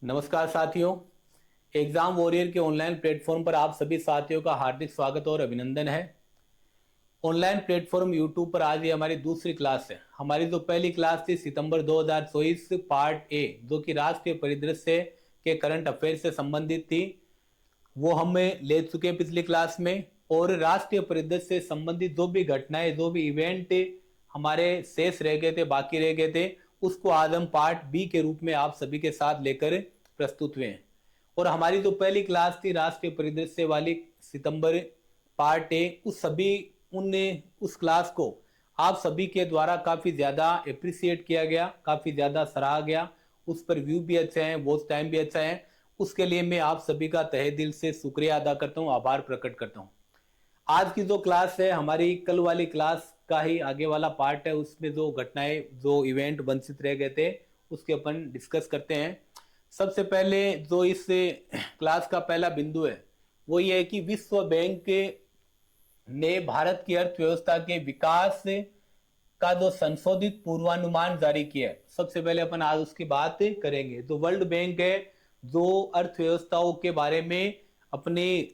नमस्कार साथियों। Exam warrior के ऑनलाइन प्लेटफॉर्म पर आप सभी साथियों का हार्दिक स्वागत और अभिनंदन है। ऑनलाइन प्लेटफॉर्म यूट्यूब पर आज ये हमारी दूसरी क्लास है। हमारी जो पहली क्लास थी सितंबर 2024 पार्ट ए, जो कि राष्ट्रीय परिदृश्य के करंट अफेयर से संबंधित थी, वो हमें ले चुके हैं पिछली क्लास में। और राष्ट्रीय परिदृश्य से संबंधित जो भी घटनाएं, जो भी इवेंट हमारे शेष रह गए थे, बाकी रह गए थे, उसको आज हम पार्ट बी के रूप में आप सभी के साथ लेकर प्रस्तुत हुए हैं। और हमारी जो पहली क्लास थी राष्ट्रीय परिदृश्य वाली सितंबर पार्ट ए, उस क्लास को आप सभी के द्वारा काफी ज्यादा अप्रिशिएट किया गया, काफी ज्यादा सराहा गया। उस पर व्यू भी अच्छे हैं, वॉच टाइम भी अच्छा है। उसके लिए मैं आप सभी का तहे दिल से शुक्रिया अदा करता हूं, आभार प्रकट करता हूं। आज की जो क्लास है हमारी कल वाली क्लास का ही आगे वाला पार्ट है। उसमें जो घटनाएं, जो इवेंट वंचित रह गए थे, उसके अपन डिस्कस करते हैं। सबसे पहले जो इस क्लास का पहला बिंदु है वो ये है कि विश्व बैंक ने भारत की अर्थव्यवस्था के विकास का जो संशोधित पूर्वानुमान जारी किया है, सबसे पहले अपन आज उसकी बात करेंगे। जो वर्ल्ड बैंक है, जो अर्थव्यवस्थाओं के बारे में अपने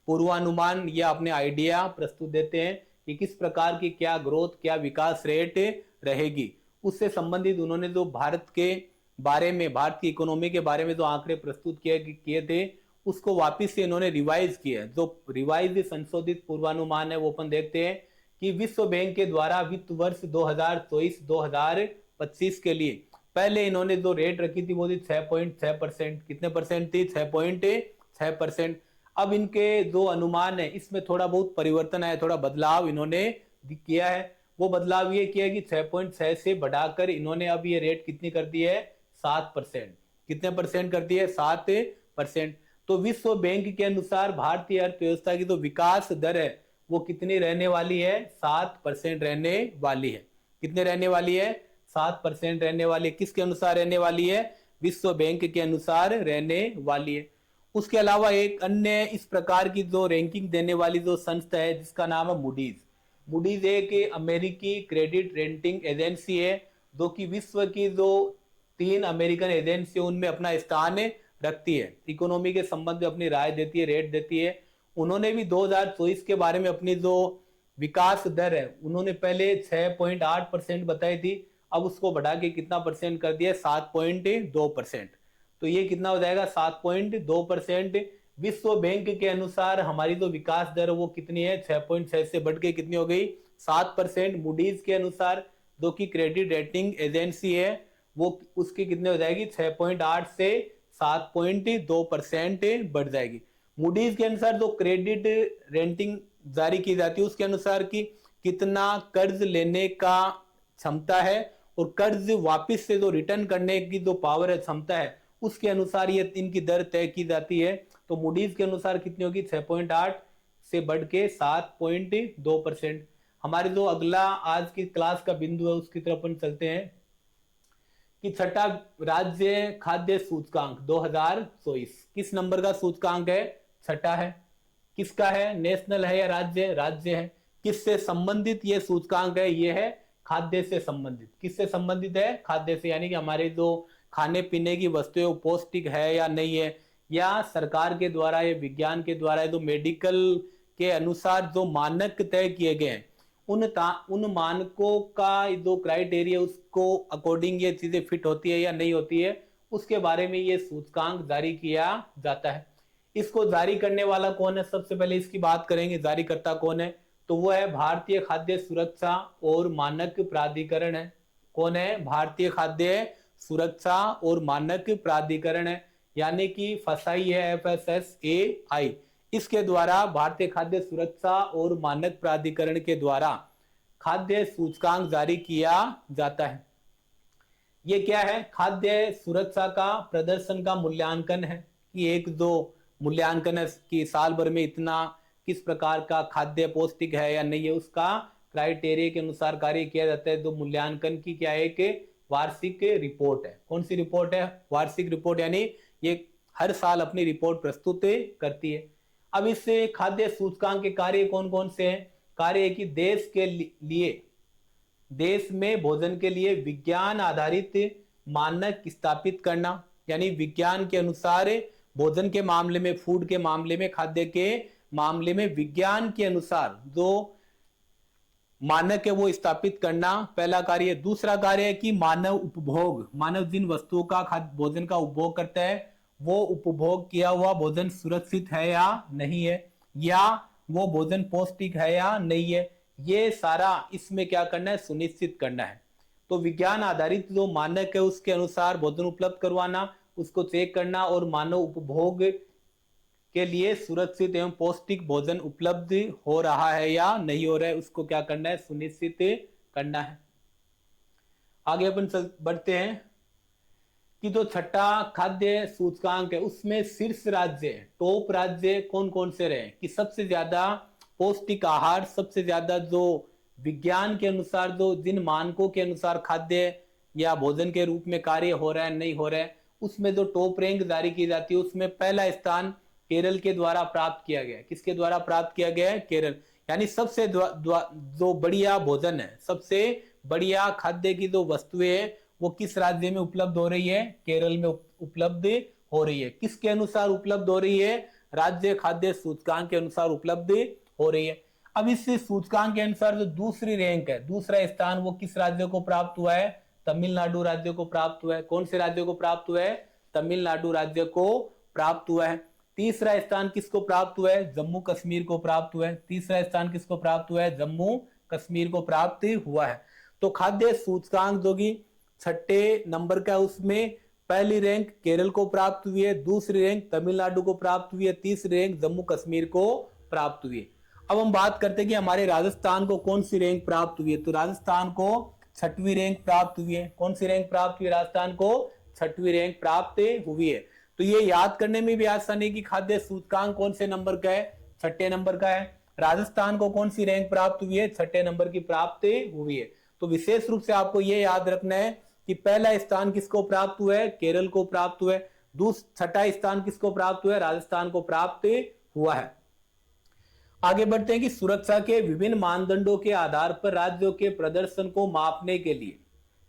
पूर्वानुमान या अपने आइडिया प्रस्तुत देते हैं कि किस प्रकार की क्या ग्रोथ, क्या विकास रेट रहेगी, उससे संबंधित उन्होंने जो भारत के बारे में, भारत की इकोनॉमी के बारे में जो आंकड़े प्रस्तुत किए थे, उसको वापिस से इन्होंने रिवाइज किया। जो रिवाइज संशोधित पूर्वानुमान है वो अपन देखते हैं कि विश्व बैंक के द्वारा वित्त वर्ष 2024-2025 के लिए पहले इन्होंने जो रेट रखी थी वो थी 6.6%। कितने परसेंट थी? 6.6%। अब इनके जो अनुमान है इसमें थोड़ा बहुत परिवर्तन है, थोड़ा बदलाव इन्होंने किया है। वो बदलाव ये किया कि 6.6 से बढ़ाकर इन्होंने अब ये रेट कितनी कर दी है? 7%। कितने परसेंट कर दी है? 7%। तो विश्व बैंक के अनुसार भारतीय अर्थव्यवस्था की जो विकास दर है वो कितनी रहने वाली है? 7% रहने वाली है। कितने रहने वाली है? 7% रहने वाली है। किसके अनुसार रहने वाली है? विश्व बैंक के अनुसार रहने वाली है। उसके अलावा एक अन्य इस प्रकार की जो रैंकिंग देने वाली जो संस्था है जिसका नाम है मूडीज। मूडीज एक अमेरिकी क्रेडिट रेटिंग एजेंसी है जो कि विश्व की जो 3 अमेरिकन एजेंसी उनमें अपना स्थान रखती है, इकोनॉमी के संबंध में अपनी राय देती है, रेट देती है। उन्होंने भी 2024 के बारे में अपनी जो विकास दर है उन्होंने पहले 6.8% बताई थी, अब उसको बढ़ा के कितना परसेंट कर दिया? 7.2%। तो ये कितना हो जाएगा? 7.2%। विश्व बैंक के अनुसार हमारी जो विकास दर वो कितनी है? 6.6 से बढ़ के कितनी हो गई? 7%। मूडीज के अनुसार जो कि क्रेडिट रेटिंग एजेंसी है वो उसकी कितने हो जाएगी? 6.8 से 7.2% बढ़ जाएगी। मूडीज के अनुसार जो क्रेडिट रेटिंग जारी की जाती है उसके अनुसार कि कितना कर्ज लेने का क्षमता है और कर्ज वापस से जो रिटर्न करने की जो पावर है, क्षमता है, उसके अनुसार ये इनकी दर तय की जाती है। तो मूडीज के अनुसार कितनी होगी? 6.8 से बढ़ के 7.2%। हमारे जो अगला आज की क्लास का बिंदु है उसकी तरफ अपन चलते हैं कि छठा राज्य खाद्य सूचकांक 2024 किस नंबर का सूचकांक है? छठा है। किसका है? नेशनल है या राज्य? राज्य है। किससे संबंधित ये सूचकांक है? ये है खाद्य से संबंधित। किससे संबंधित है? खाद्य से। यानी कि हमारे जो खाने पीने की वस्तुएं पौष्टिक है या नहीं है, या सरकार के द्वारा या विज्ञान के द्वारा जो मेडिकल के अनुसार जो मानक तय किए गए हैं उन मानकों का जो क्राइटेरिया उसको अकॉर्डिंग ये चीजें फिट होती है या नहीं होती है, उसके बारे में ये सूचकांक जारी किया जाता है। इसको जारी करने वाला कौन है? सबसे पहले इसकी बात करेंगे, जारीकर्ता कौन है? तो वो है भारतीय खाद्य सुरक्षा और मानक प्राधिकरण है। कौन है? भारतीय खाद्य सुरक्षा और मानक प्राधिकरण है, यानी कि फसाई है, FSSAI। इसके द्वारा भारतीय खाद्य सुरक्षा और मानक प्राधिकरण के द्वारा खाद्य सूचकांक जारी किया जाता है। ये क्या है? खाद्य सुरक्षा का प्रदर्शन का मूल्यांकन है कि एक जो मूल्यांकन है कि साल भर में इतना किस प्रकार का खाद्य पौष्टिक है या नहीं है, उसका क्राइटेरिया के अनुसार कार्य किया जाता है। तो मूल्यांकन की क्या है? एक वार्षिक रिपोर्ट है। कौन सी रिपोर्ट है? वार्षिक रिपोर्ट, यानी ये हर साल अपनी रिपोर्ट प्रस्तुत करती है। अब इस खाद्य सूचकांक के कार्य कौन कौन से हैं? कार्य है कि देश के लिए, देश में भोजन के लिए विज्ञान आधारित मानक स्थापित करना, यानी विज्ञान के अनुसार भोजन के मामले में, फूड के मामले में, खाद्य के मामले में विज्ञान के अनुसार जो मानक है वो स्थापित करना पहला कार्य है। दूसरा कार्य है कि मानव उपभोग, मानव जिन वस्तुओं का खाद्य भोजन का उपभोग करता है वो उपभोग किया हुआ भोजन सुरक्षित है या नहीं है, या वो भोजन पौष्टिक है या नहीं है, ये सारा इसमें क्या करना है, सुनिश्चित करना है। तो विज्ञान आधारित जो मानक है उसके अनुसार भोजन उपलब्ध करवाना, उसको चेक करना और मानव उपभोग के लिए सुरक्षित एवं पौष्टिक भोजन उपलब्ध हो रहा है या नहीं हो रहा है, उसको क्या करना है, सुनिश्चित करना है। आगे अपन बढ़ते हैं कि जो छठा खाद्य सूचकांक है उसमें शीर्ष राज्य, टॉप राज्य कौन कौन से रहे कि सबसे ज्यादा पौष्टिक आहार, सबसे ज्यादा जो विज्ञान के अनुसार जो जिन मानकों के अनुसार खाद्य या भोजन के रूप में कार्य हो रहा है नहीं हो रहा है, उसमें जो टॉप रैंक जारी की जाती है उसमें पहला स्थान केरल के द्वारा प्राप्त किया गया। किसके द्वारा प्राप्त किया गया है, केरल। यानी सबसे जो बढ़िया भोजन है, सबसे बढ़िया खाद्य की जो वस्तुएं है वो किस राज्य में उपलब्ध हो रही है, केरल में उपलब्ध हो रही है। किसके अनुसार उपलब्ध हो रही है, राज्य खाद्य सूचकांक के अनुसार उपलब्ध हो रही है। अब इस सूचकांक के अनुसार जो दूसरी रैंक है, दूसरा स्थान वो किस राज्य को प्राप्त हुआ है, तमिलनाडु राज्य को प्राप्त हुआ है। कौन से राज्य को प्राप्त हुआ है, तमिलनाडु राज्य को प्राप्त हुआ है। तीसरा स्थान किसको प्राप्त हुआ है, जम्मू कश्मीर को प्राप्त हुआ है। तीसरा स्थान किसको प्राप्त हुआ है, जम्मू कश्मीर को प्राप्त हुआ है। तो खाद्य सूचकांक जो कि छठे नंबर का, उसमें पहली रैंक केरल को प्राप्त हुई है, दूसरी रैंक तमिलनाडु को प्राप्त हुई है, तीसरी रैंक जम्मू कश्मीर को प्राप्त हुई है। अब हम बात करते हैं कि हमारे राजस्थान को कौन सी रैंक प्राप्त हुई है। तो राजस्थान को छठवीं रैंक प्राप्त हुई है। कौन सी रैंक प्राप्त हुई है, राजस्थान को छठवीं रैंक प्राप्त हुई है। तो ये याद करने में भी आसानी की खाद्य सूचकांक कौन से नंबर का है, छठे नंबर का है। राजस्थान को कौन सी रैंक प्राप्त हुई है, छठे नंबर की प्राप्त हुई है। तो विशेष रूप से आपको यह याद रखना है कि पहला स्थान किसको प्राप्त हुआ है, केरल को प्राप्त हुआ है। छठा स्थान किसको प्राप्त हुआ है, राजस्थान को प्राप्त हुआ है। आगे बढ़ते हैं कि सुरक्षा के विभिन्न मानदंडों के आधार पर राज्यों के प्रदर्शन को मापने के लिए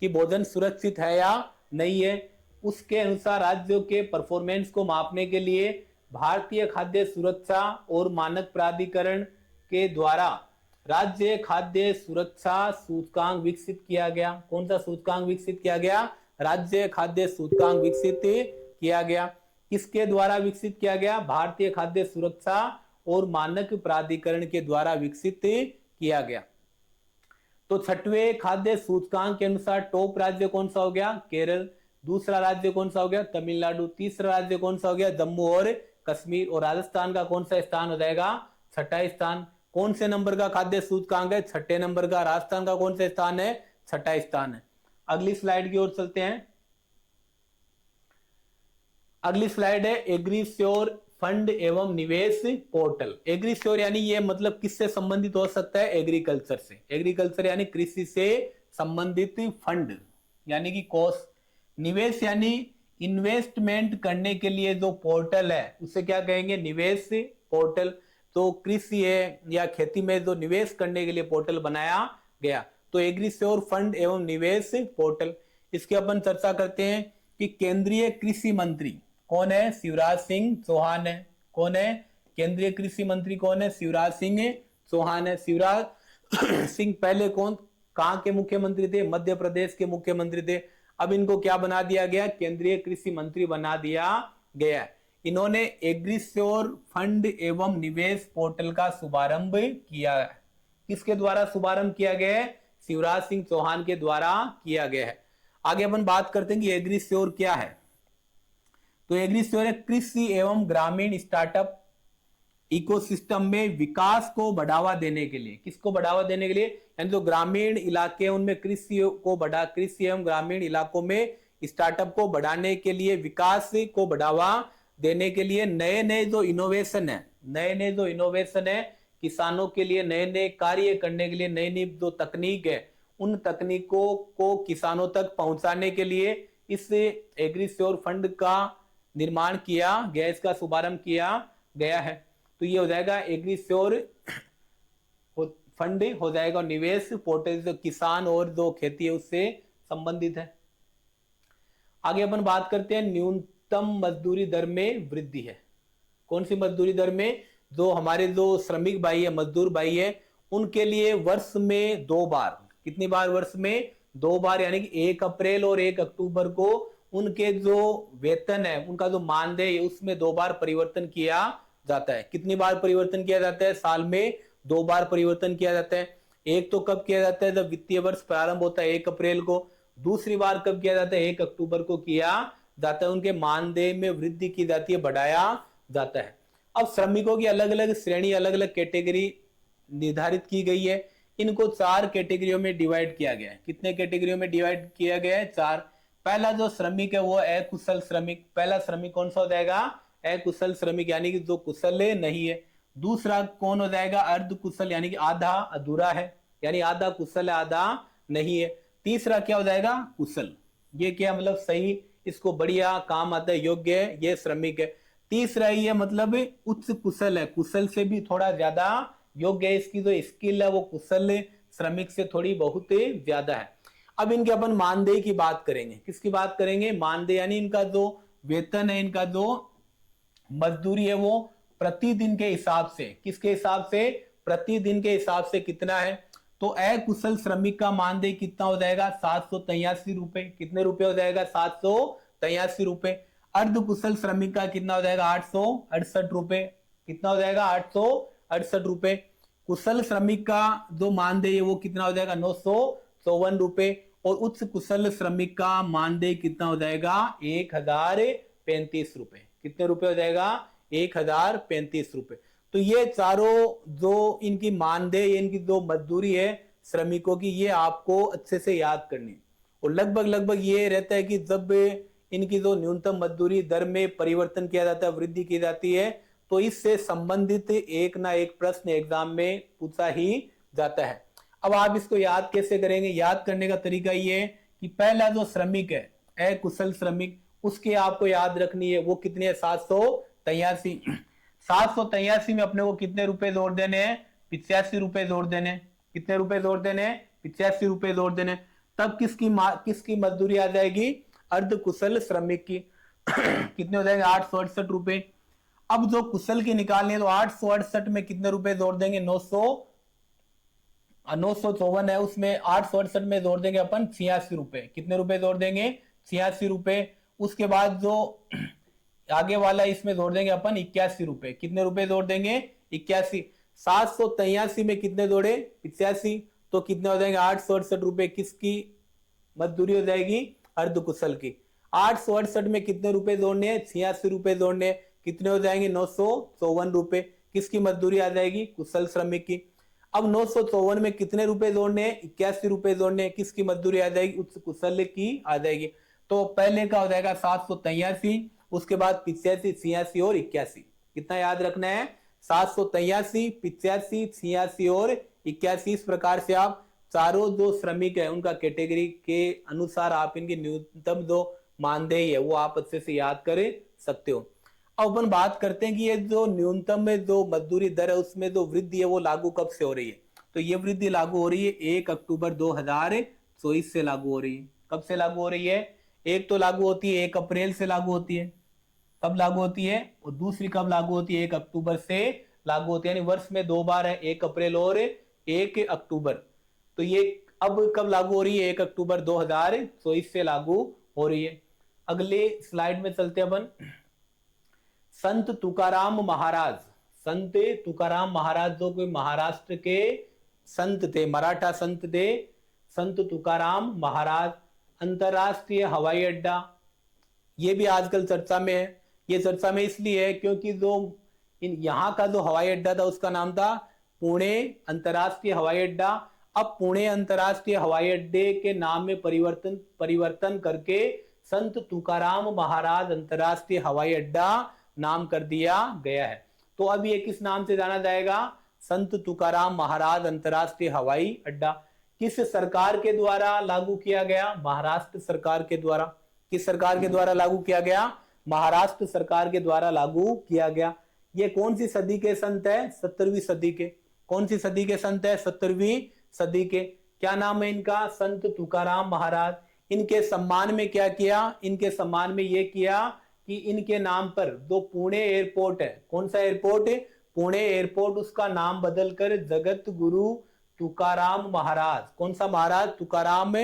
कि भोजन सुरक्षित है या नहीं है, उसके अनुसार राज्यों के परफॉर्मेंस को मापने के लिए भारतीय खाद्य सुरक्षा और मानक प्राधिकरण के द्वारा राज्य खाद्य सुरक्षा सूचकांक विकसित किया गया। कौन सा सूचकांक विकसित किया गया, राज्य खाद्य सूचकांक विकसित किया गया। किसके द्वारा विकसित किया गया, भारतीय खाद्य सुरक्षा और मानक प्राधिकरण के द्वारा विकसित किया गया। तो छठवें खाद्य सूचकांक के अनुसार टॉप राज्य कौन सा हो गया, केरल। दूसरा राज्य कौन सा हो गया, तमिलनाडु। तीसरा राज्य कौन सा हो गया, जम्मू और कश्मीर। और राजस्थान का कौन सा स्थान हो जाएगा, छठा स्थान। कौन से नंबर का खाद्य सूचकांक है, छठे नंबर का। राजस्थान का कौन सा स्थान है, छठा स्थान है। अगली स्लाइड की ओर चलते हैं। अगली स्लाइड है एग्रीश्योर फंड एवं निवेश पोर्टल। एग्रीश्योर यानी ये मतलब किससे संबंधित हो सकता है, एग्रीकल्चर से। एग्रीकल्चर यानी कृषि से संबंधित फंड यानी कि कोष। निवेश यानी इन्वेस्टमेंट करने के लिए जो पोर्टल है उसे क्या कहेंगे, निवेश पोर्टल। तो कृषि है या खेती में जो निवेश करने के लिए पोर्टल बनाया गया, तो एग्रीश्योर फंड एवं निवेश पोर्टल। इसकी अपन चर्चा करते हैं कि केंद्रीय कृषि मंत्री कौन है, शिवराज सिंह चौहान है। कौन है, केंद्रीय कृषि मंत्री कौन है, शिवराज सिंह चौहान है। शिवराज सिंह पहले कहां के मुख्यमंत्री थे, मध्य प्रदेश के मुख्यमंत्री थे। अब इनको क्या बना दिया गया, केंद्रीय कृषि मंत्री बना दिया गया। इन्होंने एग्रीश्योर फंड एवं निवेश पोर्टल का शुभारंभ किया है। किसके द्वारा शुभारंभ किया गया है, शिवराज सिंह चौहान के द्वारा किया गया है। आगे अपन बात करते हैं कि एग्रीश्योर क्या है। तो एग्रीश्योर है कृषि एवं ग्रामीण स्टार्टअप इकोसिस्टम में विकास को बढ़ावा देने के लिए। किसको बढ़ावा देने के लिए, यानी जो ग्रामीण इलाके उनमें कृषि एवं ग्रामीण इलाकों में स्टार्टअप को बढ़ाने के लिए, विकास को बढ़ावा देने के लिए नए नए जो इनोवेशन है, किसानों के लिए नए नए कार्य करने के लिए नई नई जो तकनीक है, उन तकनीकों को किसानों तक पहुंचाने के लिए इस एग्रीश्योर फंड का निर्माण किया गया, इसका शुभारंभ किया गया है। तो ये हो जाएगा एग्रीश्योर फंड हो जाएगा, निवेश पोर्टल जो किसान और जो खेती है उससे संबंधित है। आगे अपन बात करते हैं न्यूनतम मजदूरी दर में वृद्धि है। कौन सी मजदूरी दर में? जो हमारे जो श्रमिक भाई है, मजदूर भाई है, उनके लिए वर्ष में 2 बार, कितनी बार वर्ष में? 2 बार, यानी कि 1 अप्रैल और 1 अक्टूबर को उनके जो वेतन है, उनका जो मानदेय है, उसमें 2 बार परिवर्तन किया जाता है। कितनी बार परिवर्तन किया जाता है? साल में 2 बार परिवर्तन किया जाता है। एक तो कब किया जाता है? जब वित्तीय वर्ष प्रारंभ होता है 1 अप्रैल को। दूसरी बार कब किया जाता है? 1 अक्टूबर को किया जाता है। उनके मानदेय में वृद्धि की जाती है, बढ़ाया जाता है। अब श्रमिकों की अलग अलग श्रेणी, अलग अलग कैटेगरी निर्धारित की गई है। इनको 4 कैटेगरियों में डिवाइड किया गया है। कितने कैटेगरियों में डिवाइड किया गया है? 4। पहला जो श्रमिक है वो अकुशल श्रमिक। पहला श्रमिक कौन सा हो जाएगा? अकुशल श्रमिक, यानी कि जो कुशल नहीं है। दूसरा कौन हो जाएगा? अर्ध कुशल, यानी कि आधा अधूरा है, यानी आधा कुशल है आधा नहीं है। तीसरा क्या हो जाएगा? कुशल। ये क्या मतलब सही, इसको बढ़िया काम आता है, योग्य है, ये श्रमिक है। तीसरा ये मतलब उच्च कुशल है, कुशल से भी थोड़ा ज्यादा योग्य है, इसकी जो स्किल है वो कुशल श्रमिक से थोड़ी बहुत ज्यादा है। अब इनके अपन मानदेय की बात करेंगे। किसकी बात करेंगे? मानदेय, यानी इनका जो वेतन है, इनका जो मजदूरी है, वो प्रतिदिन के हिसाब से, किसके हिसाब से? प्रतिदिन के हिसाब से कितना है? तो अकुशल श्रमिक का मानदेय कितना हो जाएगा? 783 रुपए। कितने रुपए हो जाएगा? 783 रुपए। अर्ध कुशल श्रमिक का कितना हो जाएगा? 868 रुपए। कितना हो जाएगा? 868 रुपए। कुशल श्रमिक का जो मानदेय है वो कितना हो जाएगा? 954 रुपए। और उच्च कुशल श्रमिक का मानदेय कितना हो जाएगा? 1035 रुपए। कितने रुपए हो जाएगा? 1035 रुपए। तो ये चारों जो इनकी मानदेय, इनकी जो मजदूरी है श्रमिकों की, ये आपको अच्छे से याद करनी है। और लगभग ये रहता है कि जब इनकी जो न्यूनतम मजदूरी दर में परिवर्तन किया जाता है, वृद्धि की जाती है, तो इससे संबंधित एक ना एक प्रश्न एग्जाम में पूछा ही जाता है। अब आप इसको याद कैसे करेंगे? याद करने का तरीका ये है कि पहला जो श्रमिक है, अकुशल श्रमिक, उसके आपको याद रखनी है, वो कितनी है? 783। 783 में अपने को कितने रुपए जोड़ देने हैं? 85 रुपए जोड़ देने। कितने रुपए जोड़ देने? 85 रुपए जोड़ देने। तब किसकी मजदूरी आ जाएगी? अर्ध कुशल श्रमिक की। कितने हो जाएंगे? 868 रुपए। अब जो कुशल की निकालनी है, तो 868 में कितने रुपए जोड़ देंगे? 954 है, उसमें 868 में जोड़ देंगे अपन 86 रुपए। कितने रुपए जोड़ देंगे? 86 रुपए। उसके बाद जो आगे वाला इसमें जोड़ देंगे अपन 81 रुपए। कितने रुपए जोड़ देंगे? 81। 783 में कितने जोड़े? 85। तो कितने हो जाएंगे? 868 रुपए किसकी मजदूरी हो जाएगी? अर्ध कुशल की। 868 में कितने रुपए जोड़ने हैं? 86 रुपए जोड़ने। कितने हो जाएंगे? 954 रुपए। किसकी मजदूरी आ जाएगी? कुशल श्रमिक की। अब 954 में कितने रुपए जोड़ने हैं? 81 रुपए जोड़ने हैं। किसकी मजदूरी आ जाएगी? उच्च कुशल की आ जाएगी। तो पहले का हो जाएगा 783, उसके बाद 85, 86 और 81। कितना याद रखना है? 783, 85, 86 और 81। इस प्रकार से आप चारों जो श्रमिक है उनका कैटेगरी के अनुसार आप इनकी न्यूनतम जो मानदेय है वो आप अच्छे से याद कर सकते हो। अब अपन बात करते हैं कि ये जो न्यूनतम में जो मजदूरी दर है उसमें जो वृद्धि है वो लागू कब से हो रही है? तो ये वृद्धि लागू हो रही है 1 अक्टूबर 2024 से लागू हो रही है। कब से लागू हो रही है? एक तो लागू होती है 1 अप्रैल से लागू होती है। कब लागू होती है? और दूसरी कब लागू होती है? 1 अक्टूबर से लागू होती है। यानी वर्ष में 2 बार है, 1 अप्रैल और 1 अक्टूबर। तो ये अब कब लागू हो रही है? 1 अक्टूबर 2024 से लागू हो रही है। अगले स्लाइड में चलते हैं अपन। संत तुकाराम महाराज, संत तुकाराम महाराज जो कोई महाराष्ट्र के संत थे, मराठा संत थे, संत तुकाराम महाराज। अंतरराष्ट्रीय हवाई अड्डा, ये भी आजकल चर्चा में है। ये चर्चा में इसलिए है क्योंकि जो यहाँ का जो हवाई अड्डा था उसका नाम था पुणे अंतरराष्ट्रीय हवाई अड्डा। अब पुणे अंतरराष्ट्रीय हवाई अड्डे के नाम में परिवर्तन करके संत तुकाराम महाराज अंतरराष्ट्रीय हवाई अड्डा नाम कर दिया गया है। तो अब ये किस नाम से जाना जाएगा? संत तुकाराम महाराज अंतरराष्ट्रीय हवाई अड्डा। किस सरकार के द्वारा लागू किया गया? महाराष्ट्र सरकार के द्वारा। किस सरकार के द्वारा लागू किया गया? महाराष्ट्र सरकार के द्वारा लागू किया गया। ये कौन सी सदी के संत है? 17वीं सदी के। कौन सी सदी के संत है? 17वीं सदी के। क्या नाम है इनका? संत तुकाराम महाराज। इनके सम्मान में क्या किया, इनके सम्मान में ये किया कि इनके नाम पर जो पुणे एयरपोर्ट है, कौन सा एयरपोर्ट है, पुणे एयरपोर्ट, उसका नाम बदलकर जगत गुरु तुकाराम महाराज, कौन सा महाराज, तुकाराम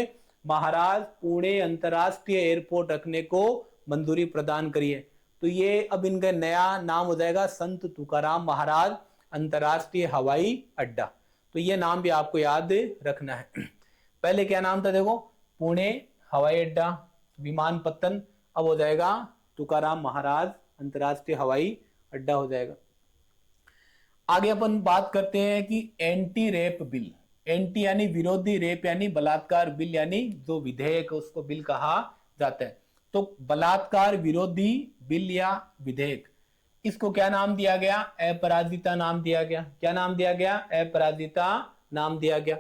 महाराज पुणे अंतरराष्ट्रीय एयरपोर्ट रखने को मंजूरी प्रदान करी है। तो ये अब इनका नया नाम हो जाएगा संत तुकाराम महाराज अंतरराष्ट्रीय हवाई अड्डा। तो ये नाम भी आपको याद रखना है। पहले क्या नाम था देखो, पुणे हवाई अड्डा विमानपत्तन, अब हो जाएगा तुकाराम महाराज अंतरराष्ट्रीय हवाई अड्डा हो जाएगा। आगे अपन बात करते हैं कि एंटी रेप बिल, एंटी यानी विरोधी, रेप यानी बलात्कार, बिल यानी जो विधेयक उसको बिल कहा जाता है। तो बलात्कार विरोधी बिल या विधेयक, इसको क्या नाम दिया गया, अपराजिता नाम दिया गया। क्या नाम दिया गया, अपराजिता नाम दिया गया।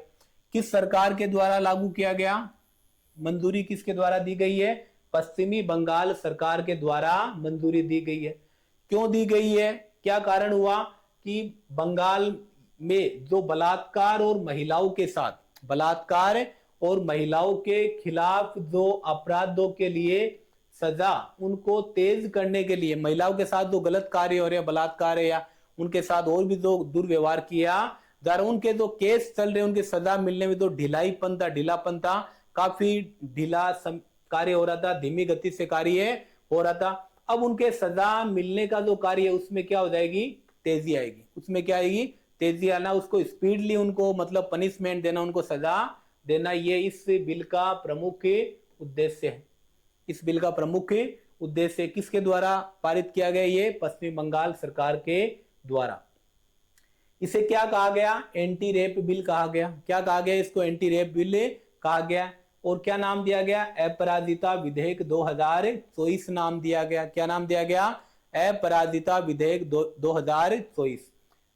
किस सरकार के द्वारा लागू किया गया, मंजूरी किसके द्वारा दी गई है, पश्चिमी बंगाल सरकार के द्वारा मंजूरी दी गई है। क्यों दी गई है, क्या कारण हुआ कि बंगाल में जो बलात्कार और महिलाओं के साथ, बलात्कार और महिलाओं के खिलाफ जो अपराधों के लिए सजा उनको तेज करने के लिए, महिलाओं के साथ जो गलत कार्य हो रहे हैं, बलात्कार है या उनके साथ और भी जो दुर्व्यवहार किया जा रहा, उनके जो केस चल रहे, उनकी सजा मिलने में जो ढीलापन था, काफी ढीला कार्य हो रहा था, धीमी गति से कार्य हो रहा था। अब उनके सजा मिलने का जो कार्य है उसमें क्या हो जाएगी, तेजी आएगी। उसमें क्या आएगी, तेजी आना, उसको स्पीडली उनको मतलब पनिशमेंट देना, उनको सजा देना, ये इस बिल का प्रमुख उद्देश्य है। इस बिल का प्रमुख उद्देश्य किसके द्वारा पारित किया गया, ये पश्चिम बंगाल सरकार के द्वारा। इसे क्या कहा गया, एंटी रेप बिल कहा गया। क्या कहा गया, इसको एंटी रेप बिल कहा गया। और क्या नाम दिया गया, अपराजिता विधेयक 2024 नाम दिया गया। क्या नाम दिया गया, अपराजिता विधेयक 2024।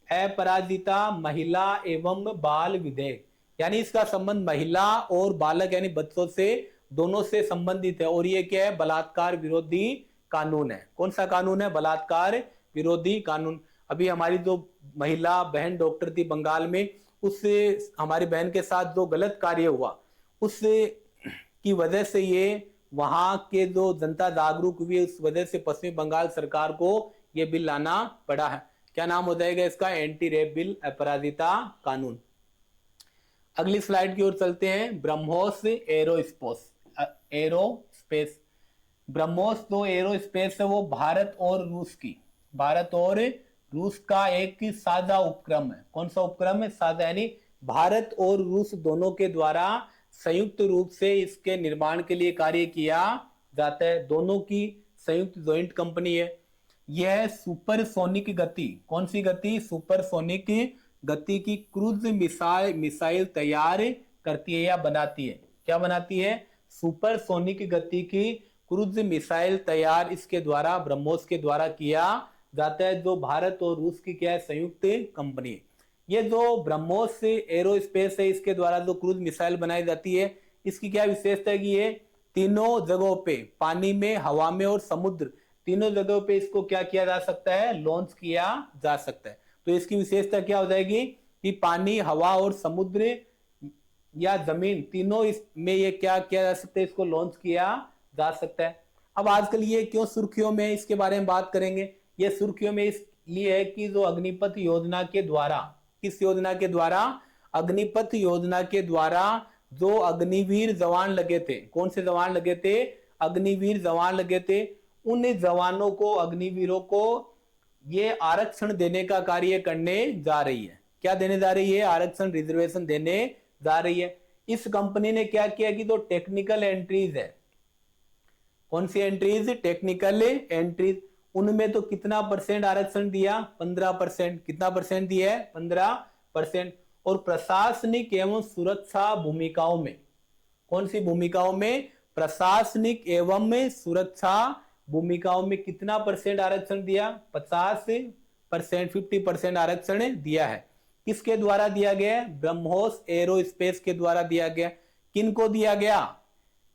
अपराजिता महिला एवं बाल विधेयक, यानी इसका संबंध महिला और बालक यानी बच्चों से, दोनों से संबंधित है। और ये क्या है, बलात्कार विरोधी कानून है। कौन सा कानून है, बलात्कार विरोधी कानून। अभी हमारी जो महिला बहन डॉक्टर थी बंगाल में, उससे हमारी बहन के साथ जो गलत कार्य हुआ, उस की वजह से ये वहां के जो जनता जागरूक हुई, उस वजह से पश्चिम बंगाल सरकार को ये बिल लाना पड़ा है। क्या नाम हो जाएगा इसका, एंटी रेप बिल, अपराजिता कानून। अगली स्लाइड की ओर चलते हैं। ब्रह्मोस एरोस्पेस, ब्रह्मोस जो एरोस्पेस है वो भारत और रूस का एक साझा उपक्रम है। कौन सा उपक्रम है, साझा, यानी भारत और रूस दोनों के द्वारा संयुक्त रूप से इसके निर्माण के लिए कार्य किया जाता है। दोनों की संयुक्त जॉइंट कंपनी है। यह सुपरसोनिक गति, कौन सी गति, सुपरसोनिक गति की क्रूज मिसाइल तैयार करती है या बनाती है। क्या बनाती है, सुपरसोनिक गति की क्रूज मिसाइल तैयार इसके द्वारा, ब्रह्मोस के द्वारा किया जाता है, जो भारत और रूस की क्या है, संयुक्त कंपनी है। ये जो ब्रह्मोस एरोस्पेस है, इसके द्वारा जो क्रूज मिसाइल बनाई जाती है, इसकी क्या विशेषता है कि ये तीनों जगहों पे, पानी में, हवा में और समुद्र, तीनों जगहों पे इसको क्या किया जा सकता है, लॉन्च किया जा सकता है। तो इसकी विशेषता क्या हो जाएगी कि पानी, हवा और समुद्र या जमीन, तीनों इसमें ये क्या किया जा सकता है, इसको लॉन्च किया जा सकता है। अब आजकल ये क्यों सुर्खियों में, इसके बारे में बात करेंगे। ये सुर्खियों में इसलिए है कि जो अग्निपथ योजना के द्वारा, किस योजना के द्वारा, अग्निपथ योजना के द्वारा जो अग्निवीर जवान लगे थे, कौन से जवान लगे थे, अग्निवीर जवान लगे थे, उन जवानों को, अग्निवीरों को ये आरक्षण देने का कार्य करने जा रही है। क्या देने जा रही है, आरक्षण, रिजर्वेशन देने जा रही है। इस कंपनी ने क्या किया कि जो टेक्निकल एंट्रीज है, कौन सी एंट्रीज, टेक्निकल एंट्रीज, उनमें तो कितना परसेंट आरक्षण दिया, 15%। कितना परसेंट दिया है, 15%। और प्रशासनिक एवं सुरक्षा भूमिकाओं में, कौन सी भूमिकाओं में, प्रशासनिक एवं सुरक्षा भूमिकाओं में कितना परसेंट आरक्षण दिया, 50%, 50% आरक्षण दिया है। किसके द्वारा दिया गया, ब्रह्मोस एरोस्पेस के द्वारा दिया गया। किनको दिया गया,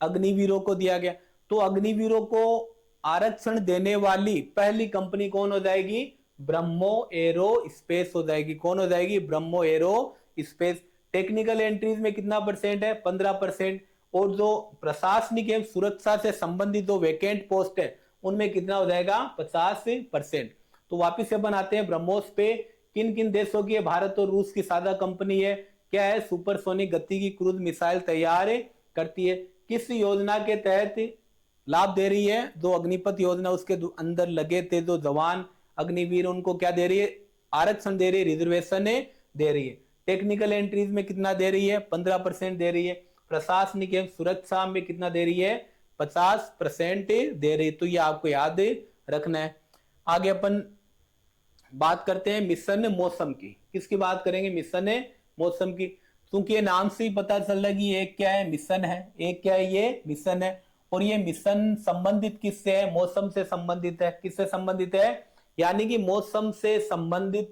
अग्निवीरों को दिया गया। तो अग्निवीरों को आरक्षण देने वाली पहली कंपनी कौन हो जाएगी, ब्रह्मो एरोस्पेस हो जाएगी। कौन हो जाएगी, ब्रह्मो एरोस्पेस। टेक्निकल एंट्रीज में कितना परसेंट है, 15%। और जो प्रशासनिक एवं सुरक्षा से संबंधित जो वैकेंट पोस्ट है उनमें कितना हो जाएगा 50%। तो वापिस से अपन आते हैं ब्रह्मोस पे। किन किन देशों की है? भारत और रूस की साझा कंपनी है। क्या है? सुपरसोनिक गति की क्रूज मिसाइल तैयार करती है। किस योजना के तहत लाभ दे रही है? जो अग्निपथ योजना उसके अंदर लगे थे जो जवान अग्निवीर, उनको क्या दे रही है? आरक्षण दे रही है, रिजर्वेशन दे रही है। टेक्निकल एंट्रीज में कितना दे रही है? 15% दे रही है। प्रशासनिक एवं सुरक्षा में कितना दे रही है? 50% दे रही है। तो ये आपको याद रखना है। आगे अपन बात करते हैं मिशन मौसम की। किसकी बात करेंगे? मिशन मौसम की। क्योंकि ये नाम से ही पता चल रहा है कि एक क्या है? मिशन है। एक क्या है? ये मिशन है। और ये मिशन संबंधित किससे है? मौसम से संबंधित है। किससे संबंधित है? यानी कि मौसम से संबंधित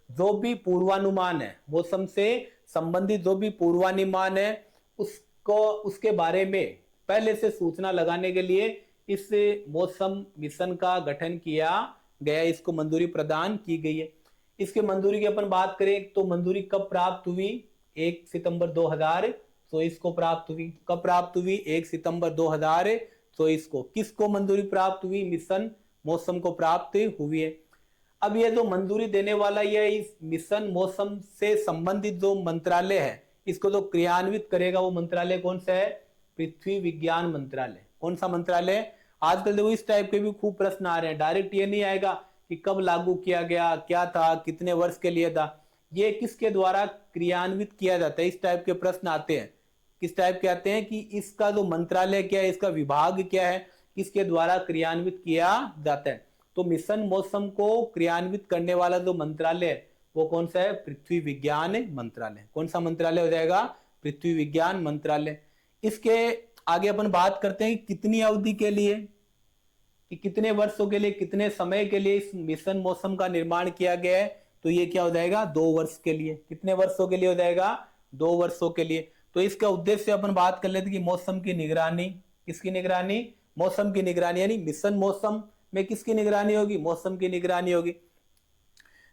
जो भी पूर्वानुमान है, मौसम से संबंधित जो भी पूर्वानुमान है उसको, उसके बारे में पहले से सूचना लगाने के लिए इस मौसम मिशन का गठन किया गया, इसको मंजूरी प्रदान की गई है। इसके मंजूरी की अपन बात करें तो मंजूरी कब प्राप्त हुई? 1 सितंबर 2024 को प्राप्त हुई। कब प्राप्त हुई? 1 सितंबर 2024 को। किसको मंजूरी प्राप्त हुई? मिशन मौसम को प्राप्त हुई है। अब ये जो मंजूरी देने वाला ये इस मिशन मौसम से संबंधित जो मंत्रालय है, इसको जो क्रियान्वित करेगा वो मंत्रालय कौन सा है? पृथ्वी विज्ञान मंत्रालय। कौन सा मंत्रालय? आजकल देखो इस टाइप के भी खूब प्रश्न आ रहे हैं। डायरेक्ट ये नहीं आएगा कि कब लागू किया गया, क्या था, कितने वर्ष के लिए था। ये किसके द्वारा क्रियान्वित किया जाता है? इस टाइप के प्रश्न आते हैं। किस टाइप के आते हैं कि इसका जो मंत्रालय क्या है, इसका विभाग क्या है, किसके द्वारा क्रियान्वित किया जाता है। तो मिशन मौसम को क्रियान्वित करने वाला जो मंत्रालय है वो कौन सा है? पृथ्वी विज्ञान मंत्रालय। कौन सा मंत्रालय हो जाएगा? पृथ्वी विज्ञान मंत्रालय। इसके आगे अपन बात करते हैं कितनी अवधि के लिए, कि कितने वर्षों के लिए, कितने समय के लिए इस मिशन मौसम का निर्माण किया गया है। तो ये क्या हो जाएगा? 2 वर्ष के लिए। कितने वर्षों के लिए हो जाएगा? 2 वर्षों के लिए। तो इसका उद्देश्य अपन बात कर लेते कि मौसम की निगरानी। किसकी निगरानी? मौसम की निगरानी। यानी मिशन मौसम में किसकी निगरानी होगी? मौसम की निगरानी होगी।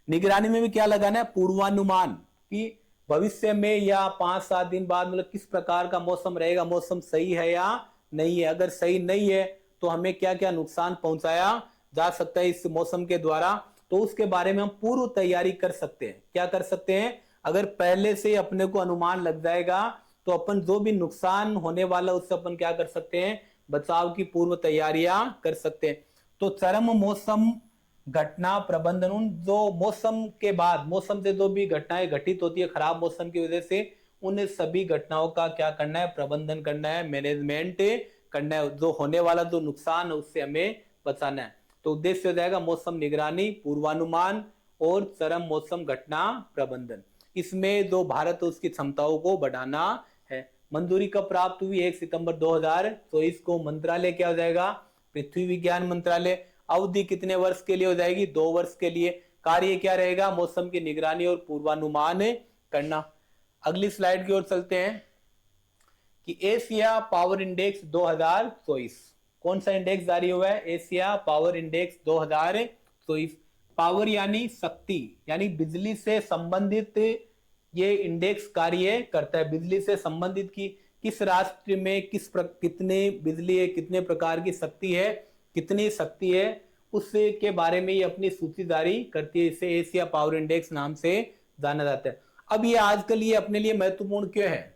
निगरानी में भी क्या लगाना है? पूर्वानुमान, कि भविष्य में या 5-7 दिन बाद मतलब किस प्रकार का मौसम रहेगा, मौसम सही है या नहीं है। अगर सही नहीं है तो हमें क्या क्या नुकसान पहुंचाया जा सकता है इस मौसम के द्वारा, तो उसके बारे में हम पूर्व तैयारी कर सकते हैं। क्या कर सकते हैं? अगर पहले से अपने को अनुमान लग जाएगा तो अपन जो भी नुकसान होने वाला उससे अपन क्या कर सकते हैं? बचाव की पूर्व तैयारियां कर सकते हैं। तो चरम मौसम घटना प्रबंधन, उन जो मौसम के बाद, मौसम से जो भी घटनाएं घटित होती है खराब मौसम की वजह से, उन सभी घटनाओं का क्या करना है? प्रबंधन करना है, मैनेजमेंट करना है। जो होने वाला जो नुकसान है उससे हमें बचाना है। तो उद्देश्य हो जाएगा मौसम निगरानी, पूर्वानुमान और चरम मौसम घटना प्रबंधन। इसमें जो भारत है उसकी क्षमताओं को बढ़ाना है। मंजूरी कब प्राप्त हुई? 1 सितंबर 2024 को। मंत्रालय क्या हो जाएगा? पृथ्वी विज्ञान मंत्रालय। अवधि कितने वर्ष के लिए हो जाएगी? 2 वर्ष के लिए। कार्य क्या रहेगा? मौसम की निगरानी और पूर्वानुमान करना। अगली स्लाइड की ओर चलते हैं कि एशिया पावर इंडेक्स 2024। कौन सा इंडेक्स जारी हुआ है? Asia power index 2024। पावर यानी शक्ति, यानी बिजली से संबंधित ये इंडेक्स कार्य करता है। बिजली से संबंधित की किस राष्ट्र में कितने बिजली है, कितने प्रकार की शक्ति है, कितनी शक्ति है, उसके बारे में ये अपनी सूची जारी करती है। इसे एशिया पावर इंडेक्स नाम से जाना जाता है। अब ये आजकल ये अपने लिए महत्वपूर्ण क्यों है?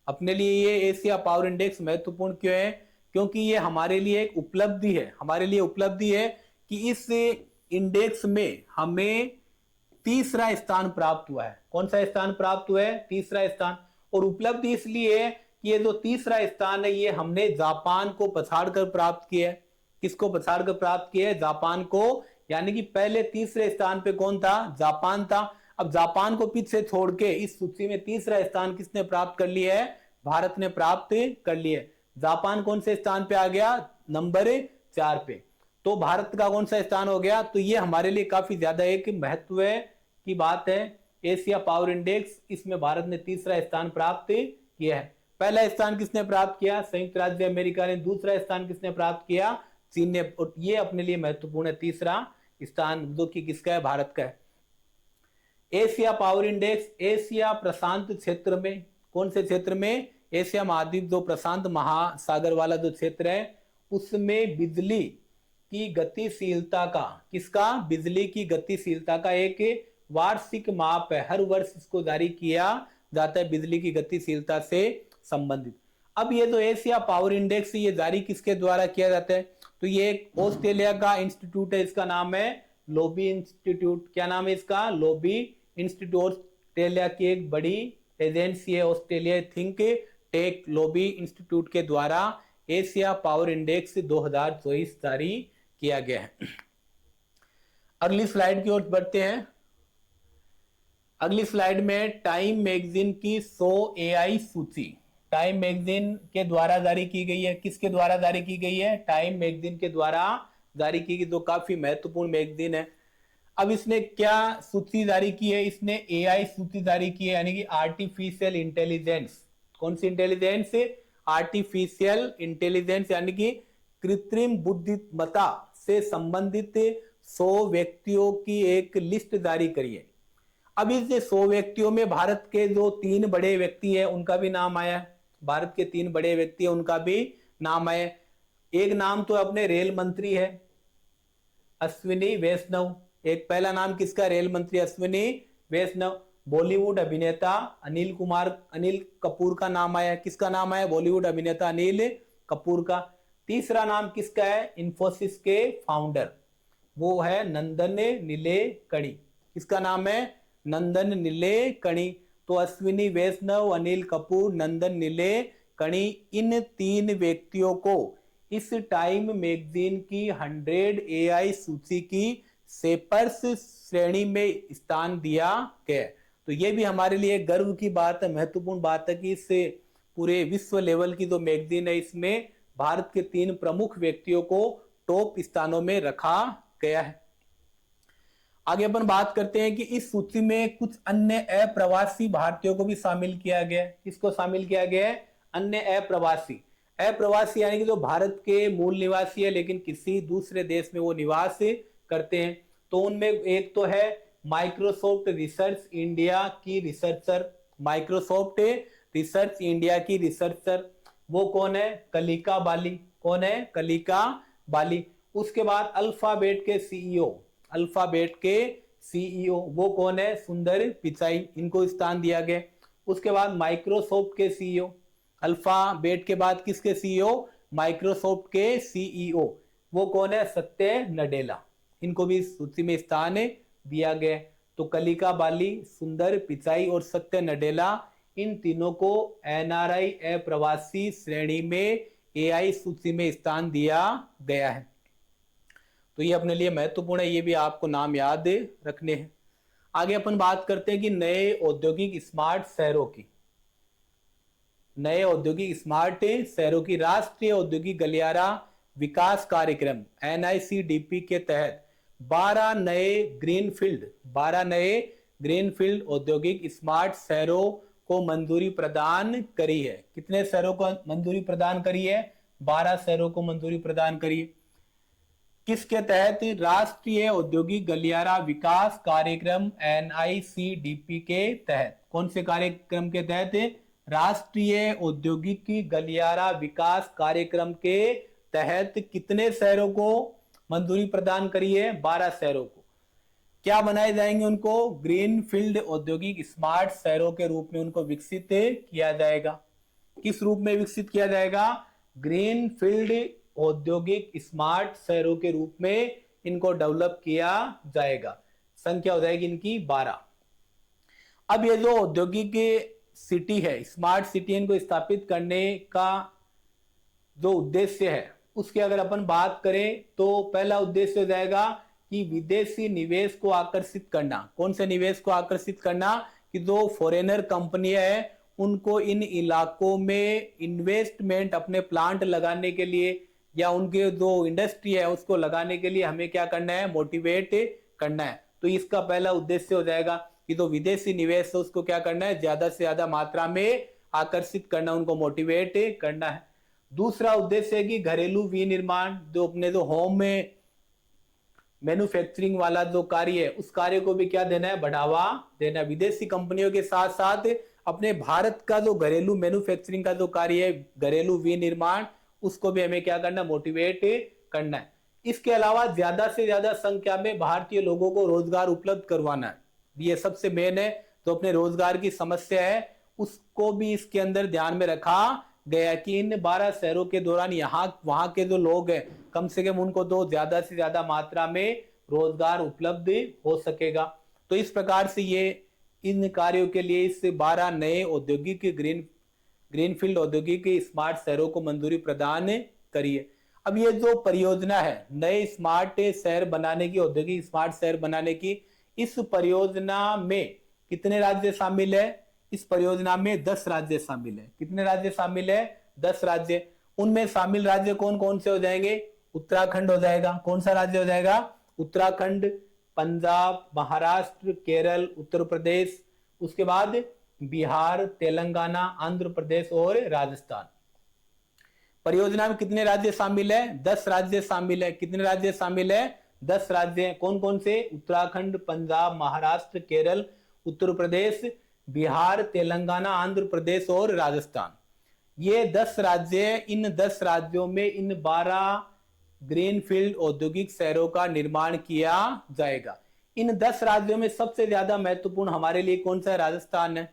अपने लिए ये एशिया पावर इंडेक्स महत्वपूर्ण क्यों है? क्योंकि ये हमारे लिए एक उपलब्धि है। हमारे लिए उपलब्धि है कि इस इंडेक्स में हमें तीसरा स्थान प्राप्त हुआ है। कौन सा स्थान प्राप्त हुआ है? तीसरा स्थान। और उपलब्धि इसलिए है कि ये जो तीसरा स्थान है ये हमने जापान को पछाड़कर प्राप्त किया है। किसको पछाड़कर प्राप्त किया है? जापान को। यानी कि पहले तीसरे स्थान पे कौन था? जापान था। अब जापान को पीछे छोड़ के इस सूची में तीसरा स्थान किसने प्राप्त कर लिया है? भारत ने प्राप्त कर लिया है। जापान कौन से स्थान पे आ गया? नंबर 4 पे। तो भारत का कौन सा स्थान हो गया? तो ये हमारे लिए काफी ज्यादा एक महत्व की बात है। एशिया पावर इंडेक्स, इसमें भारत ने तीसरा स्थान प्राप्त किया है। पहला स्थान किसने प्राप्त किया? संयुक्त राज्य अमेरिका ने। दूसरा स्थान किसने प्राप्त किया? चीन ने। और ये अपने लिए महत्वपूर्ण है तीसरा स्थान, जो कि किसका है? भारत का है। एशिया पावर इंडेक्स एशिया प्रशांत क्षेत्र में, कौन से क्षेत्र में? एशिया महाद्वीप जो प्रशांत महासागर वाला जो क्षेत्र है उसमें बिजली की गतिशीलता का, किसका, बिजली की गतिशीलता का एक वार्षिक माप है, हर वर्ष इसको जारी किया जाता है बिजली की गतिशीलता से संबंधित। अब ये जो एशिया पावर इंडेक्स ये जारी किसके द्वारा किया जाता है, तो ये एक ऑस्ट्रेलिया का इंस्टीट्यूट है, इसका नाम है लोबी इंस्टीट्यूट। क्या नाम है इसका, लोबी इंस्टीट्यूट। ऑस्ट्रेलिया की एक बड़ी एजेंसी है Australia think tech Lowy Institute के द्वारा एशिया पावर इंडेक्स 2024 जारी किया गया है। अगली स्लाइड की ओर बढ़ते हैं। अगली स्लाइड में टाइम मैगजीन की 100 एआई सूची टाइम मैगजीन के द्वारा जारी की गई है। किसके द्वारा जारी की गई है, टाइम मैगजीन के द्वारा जारी की गई, जो काफी महत्वपूर्ण मैगजीन है। अब इसने क्या सूची जारी की है, इसने एआई सूची जारी की है, यानी कि आर्टिफिशियल इंटेलिजेंस। कौन सी इंटेलिजेंस, आर्टिफिशियल इंटेलिजेंस, यानी कि कृत्रिम बुद्धिमत्ता से संबंधित 100 व्यक्तियों की एक लिस्ट जारी करी है। अब इस 100 व्यक्तियों में भारत के जो 3 बड़े व्यक्ति हैं उनका भी नाम आया। भारत के 3 बड़े व्यक्ति हैं उनका भी नाम आया। एक नाम तो अपने रेल मंत्री है अश्विनी वैष्णव। एक पहला नाम किसका, रेल मंत्री अश्विनी वैष्णव। बॉलीवुड अभिनेता अनिल कपूर का नाम आया। किसका नाम आया, बॉलीवुड अभिनेता अनिल कपूर का। तीसरा नाम किसका है, इन्फोसिस के फाउंडर, वो है नंदन नीलेकणी। किसका नाम है, नंदन नीलेकणी। तो अश्विनी वैष्णव, अनिल कपूर, नंदन नीलेकणी, इन 3 व्यक्तियों को इस टाइम मैगजीन की 100 एआई सूची की सेपर्स श्रेणी में स्थान दिया गया। तो ये भी हमारे लिए गर्व की बात है, महत्वपूर्ण बात है कि इस पूरे विश्व लेवल की जो मैगजीन है इसमें भारत के 3 प्रमुख व्यक्तियों को टॉप स्थानों में रखा गया है। आगे अपन बात करते हैं कि इस सूची में कुछ अन्य अप्रवासी भारतीयों को भी शामिल किया गया है। किसको शामिल किया गया है, अन्य अप्रवासी। अप्रवासी यानी कि जो भारत के मूल निवासी है लेकिन किसी दूसरे देश में वो निवास करते हैं। तो उनमें एक तो है माइक्रोसॉफ्ट रिसर्च इंडिया की रिसर्चर, माइक्रोसॉफ्ट रिसर्च इंडिया की रिसर्चर, वो कौन है, कलिका बाली। कौन है, कलिका बाली। उसके बाद अल्फाबेट के सीईओ, अल्फाबेट के सीईओ वो कौन है, सुंदर पिचाई, इनको स्थान दिया गया। उसके बाद माइक्रोसॉफ्ट के सीईओ, अल्फाबेट के बाद किसके सीईओ, माइक्रोसॉफ्ट के सीईओ, वो कौन है, सत्य नडेला, इनको भी सूची में स्थान दिया गया। तो कलिका बाली, सुंदर पिचाई और सत्य नडेला, इन तीनों को एनआरआई अप्रवासी श्रेणी में एआई सूची में स्थान दिया गया है। तो ये अपने लिए महत्वपूर्ण है, ये भी आपको नाम याद रखने हैं। आगे अपन बात करते हैं कि नए औद्योगिक स्मार्ट शहरों की, नए औद्योगिक स्मार्ट शहरों की। राष्ट्रीय औद्योगिक गलियारा विकास कार्यक्रम एनआईसीडीपी के तहत 12 नए ग्रीनफील्ड औद्योगिक स्मार्ट शहरों को मंजूरी प्रदान करी है। कितने शहरों को मंजूरी प्रदान करी है, 12 शहरों को मंजूरी प्रदान करी है। किसके तहत, राष्ट्रीय औद्योगिक गलियारा विकास कार्यक्रम एनआईसीडीपी के तहत। कौन से कार्यक्रम के तहत, राष्ट्रीय औद्योगिक गलियारा विकास कार्यक्रम के तहत कितने शहरों को मंजूरी प्रदान करी है, 12 शहरों को। क्या बनाए जाएंगे उनको, ग्रीन फील्ड औद्योगिक स्मार्ट शहरों के रूप में उनको विकसित किया जाएगा। किस रूप में विकसित किया जाएगा, ग्रीन फील्ड औद्योगिक स्मार्ट शहरों के रूप में इनको डेवलप किया जाएगा। संख्या हो जाएगी इनकी 12। अब ये जो औद्योगिक सिटी है, स्मार्ट सिटी, इनको स्थापित करने का जो उद्देश्य है उसके अगर अपन बात करें तो पहला उद्देश्य हो जाएगा कि विदेशी निवेश को आकर्षित करना। कौन से निवेश को आकर्षित करना, कि जो फॉरेनर कंपनियां हैं उनको इन इलाकों में इन्वेस्टमेंट, अपने प्लांट लगाने के लिए या उनके जो इंडस्ट्री है उसको लगाने के लिए हमें क्या करना है, मोटिवेट करना है। तो इसका पहला उद्देश्य हो जाएगा कि जो विदेशी निवेश है उसको क्या करना है, ज्यादा से ज्यादा मात्रा में आकर्षित करना, उनको मोटिवेट करना है। दूसरा उद्देश्य है कि घरेलू विनिर्माण, जो अपने जो होम में मैन्युफैक्चरिंग वाला जो कार्य है उस कार्य को भी क्या देना है, बढ़ावा देना है। विदेशी कंपनियों के साथ साथ अपने भारत का जो घरेलू मैन्युफैक्चरिंग का जो कार्य है, घरेलू विनिर्माण, उसको भी हमें क्या करना, मोटिवेट करना है। इसके अलावा ज्यादा से ज्यादा संख्या में भारतीय लोगों को रोजगार उपलब्ध करवाना है, ये सबसे मेन है। तो अपने रोजगार की समस्या है उसको भी इसके अंदर ध्यान में रखा गया कि इन 12 शहरों के दौरान यहाँ वहां के जो लोग हैं कम से कम उनको तो ज्यादा से ज्यादा मात्रा में रोजगार उपलब्ध हो सकेगा। तो इस प्रकार से ये इन कार्यों के लिए इस 12 नए औद्योगिक ग्रीनफील्ड औद्योगिक स्मार्ट शहरों को मंजूरी प्रदान करिए। अब ये जो परियोजना है नए स्मार्ट शहर बनाने की, औद्योगिक स्मार्ट शहर बनाने की, इस परियोजना में कितने राज्य शामिल है? इस परियोजना में 10 राज्य शामिल है। कितने राज्य शामिल है? 10 राज्य। उनमें शामिल राज्य कौन कौन से हो जाएंगे? उत्तराखंड हो जाएगा। कौन सा राज्य हो जाएगा? उत्तराखंड, पंजाब, महाराष्ट्र, केरल, उत्तर प्रदेश, उसके बाद बिहार, तेलंगाना, आंध्र प्रदेश और राजस्थान। परियोजना में कितने राज्य शामिल है? 10 राज्य शामिल है। कितने राज्य शामिल है? 10 राज्य। कौन कौन से? उत्तराखंड, पंजाब, महाराष्ट्र, केरल, उत्तर प्रदेश, बिहार, तेलंगाना, आंध्र प्रदेश और राजस्थान। ये 10 राज्य, इन 10 राज्यों में इन 12 ग्रीनफील्ड औद्योगिक शहरों का निर्माण किया जाएगा। इन 10 राज्यों में सबसे ज्यादा महत्वपूर्ण हमारे लिए कौन सा है? राजस्थान है।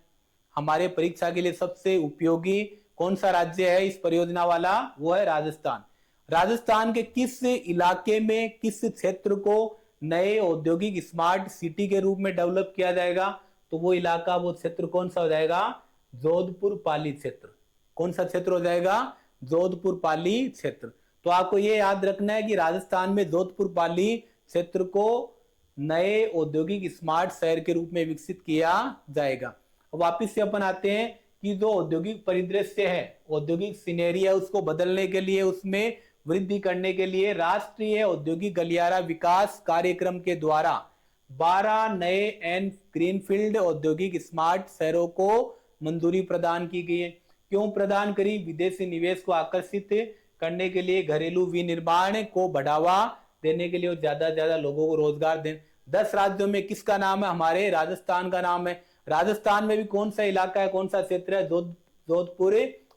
हमारे परीक्षा के लिए सबसे उपयोगी कौन सा राज्य है इस परियोजना वाला? वो है राजस्थान। राजस्थान के किस इलाके में, किस क्षेत्र को नए औद्योगिक स्मार्ट सिटी के रूप में डेवलप किया जाएगा? तो वो इलाका, वो क्षेत्र कौन सा हो जाएगा? जोधपुर पाली क्षेत्र। कौन सा क्षेत्र हो जाएगा? जोधपुर पाली क्षेत्र। तो आपको ये याद रखना है कि राजस्थान में जोधपुर पाली क्षेत्र को नए औद्योगिक स्मार्ट शहर के रूप में विकसित किया जाएगा। वापिस से अपन आते हैं कि जो औद्योगिक परिदृश्य है, औद्योगिक सिनेरी है, उसको बदलने के लिए, उसमें वृद्धि करने के लिए राष्ट्रीय औद्योगिक गलियारा विकास कार्यक्रम के द्वारा 12 नए एंड ग्रीनफील्ड औद्योगिक स्मार्ट शहरों को मंजूरी प्रदान की गई है। क्यों प्रदान करी? विदेशी निवेश को आकर्षित करने के लिए, घरेलू विनिर्माण को बढ़ावा देने के लिए और ज्यादा से ज्यादा लोगों को रोजगार देने। 10 राज्यों में किसका नाम है? हमारे राजस्थान का नाम है। राजस्थान में भी कौन सा इलाका है, कौन सा क्षेत्र है? जोधपुर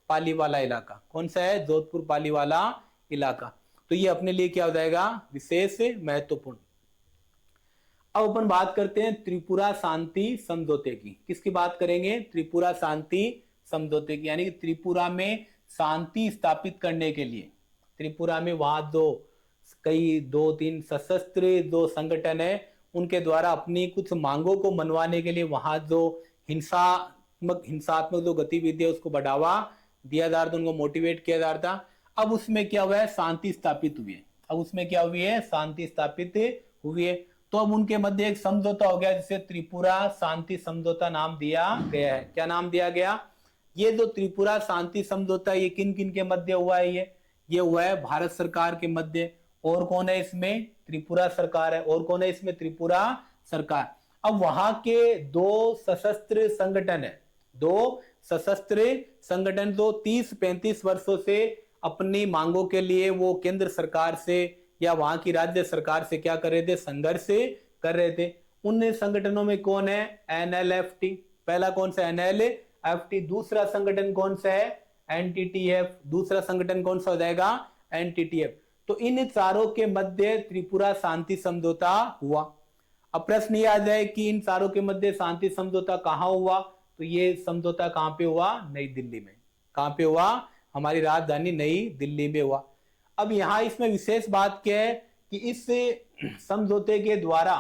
पाली वाला इलाका। कौन सा है? जोधपुर पाली वाला इलाका। तो ये अपने लिए क्या हो जाएगा? विशेष महत्वपूर्ण। अब अपन बात करते हैं त्रिपुरा शांति समझौते की। किसकी बात करेंगे? त्रिपुरा शांति समझौते की, यानी कि त्रिपुरा में शांति स्थापित करने के लिए, त्रिपुरा में वहां जो कई 2-3 सशस्त्र जो संगठन है उनके द्वारा अपनी कुछ मांगों को मनवाने के लिए वहां जो हिंसात्मक जो गतिविधि है उसको बढ़ावा दिया जा रहा था, उनको मोटिवेट किया जा रहा था। अब उसमें क्या हुआ है? शांति स्थापित हुई है। अब उसमें क्या हुई है? शांति स्थापित हुई है। तो अब उनके मध्य एक समझौता हो गया जिसे त्रिपुरा शांति समझौता नाम दिया गया है। क्या नाम दिया गया? ये जो त्रिपुरा शांति समझौता ये किन किन के मध्य हुआ है? ये हुआ है भारत सरकार के मध्य। और कौन है इसमें? त्रिपुरा सरकार है। और कौन है इसमें? त्रिपुरा सरकार। अब वहां के 2 सशस्त्र संगठन है, 2 सशस्त्र संगठन जो 30-35 वर्षों से अपनी मांगों के लिए वो केंद्र सरकार से या वहां की राज्य सरकार से क्या कर रहे थे? संघर्ष कर रहे थे। उन संगठनों में कौन है? एनएलएफटी। पहला कौन सा? एनएलएफटी। दूसरा संगठन कौन सा है? एनटीटीएफ। दूसरा संगठन कौन सा हो जाएगा? एनटीटीएफ। तो इन चारों के मध्य त्रिपुरा शांति समझौता हुआ। अब प्रश्न ये आ जाए कि इन चारों के मध्य शांति समझौता कहां हुआ? तो ये समझौता कहां पे हुआ? नई दिल्ली में। कहां पे हुआ? हमारी राजधानी नई दिल्ली में हुआ। अब यहां इसमें विशेष बात क्या है कि इस समझौते के द्वारा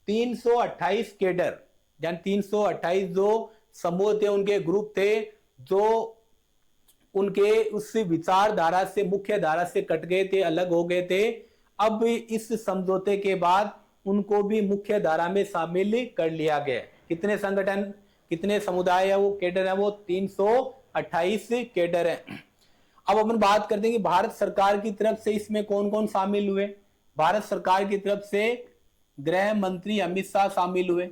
328 कैडर, यानी 328 जो समूह थे, उनके ग्रुप थे जो उनके उस विचारधारा से, मुख्य धारा से कट गए थे, अलग हो गए थे, अब इस समझौते के बाद उनको भी मुख्य धारा में शामिल कर लिया गया। कितने संगठन, कितने समुदाय है वो, कैडर है वो? 328 कैडर है। अब अपन बात करते हैं कि भारत सरकार की तरफ से इसमें कौन कौन शामिल हुए। भारत सरकार की तरफ से गृह मंत्री अमित शाह शामिल हुए।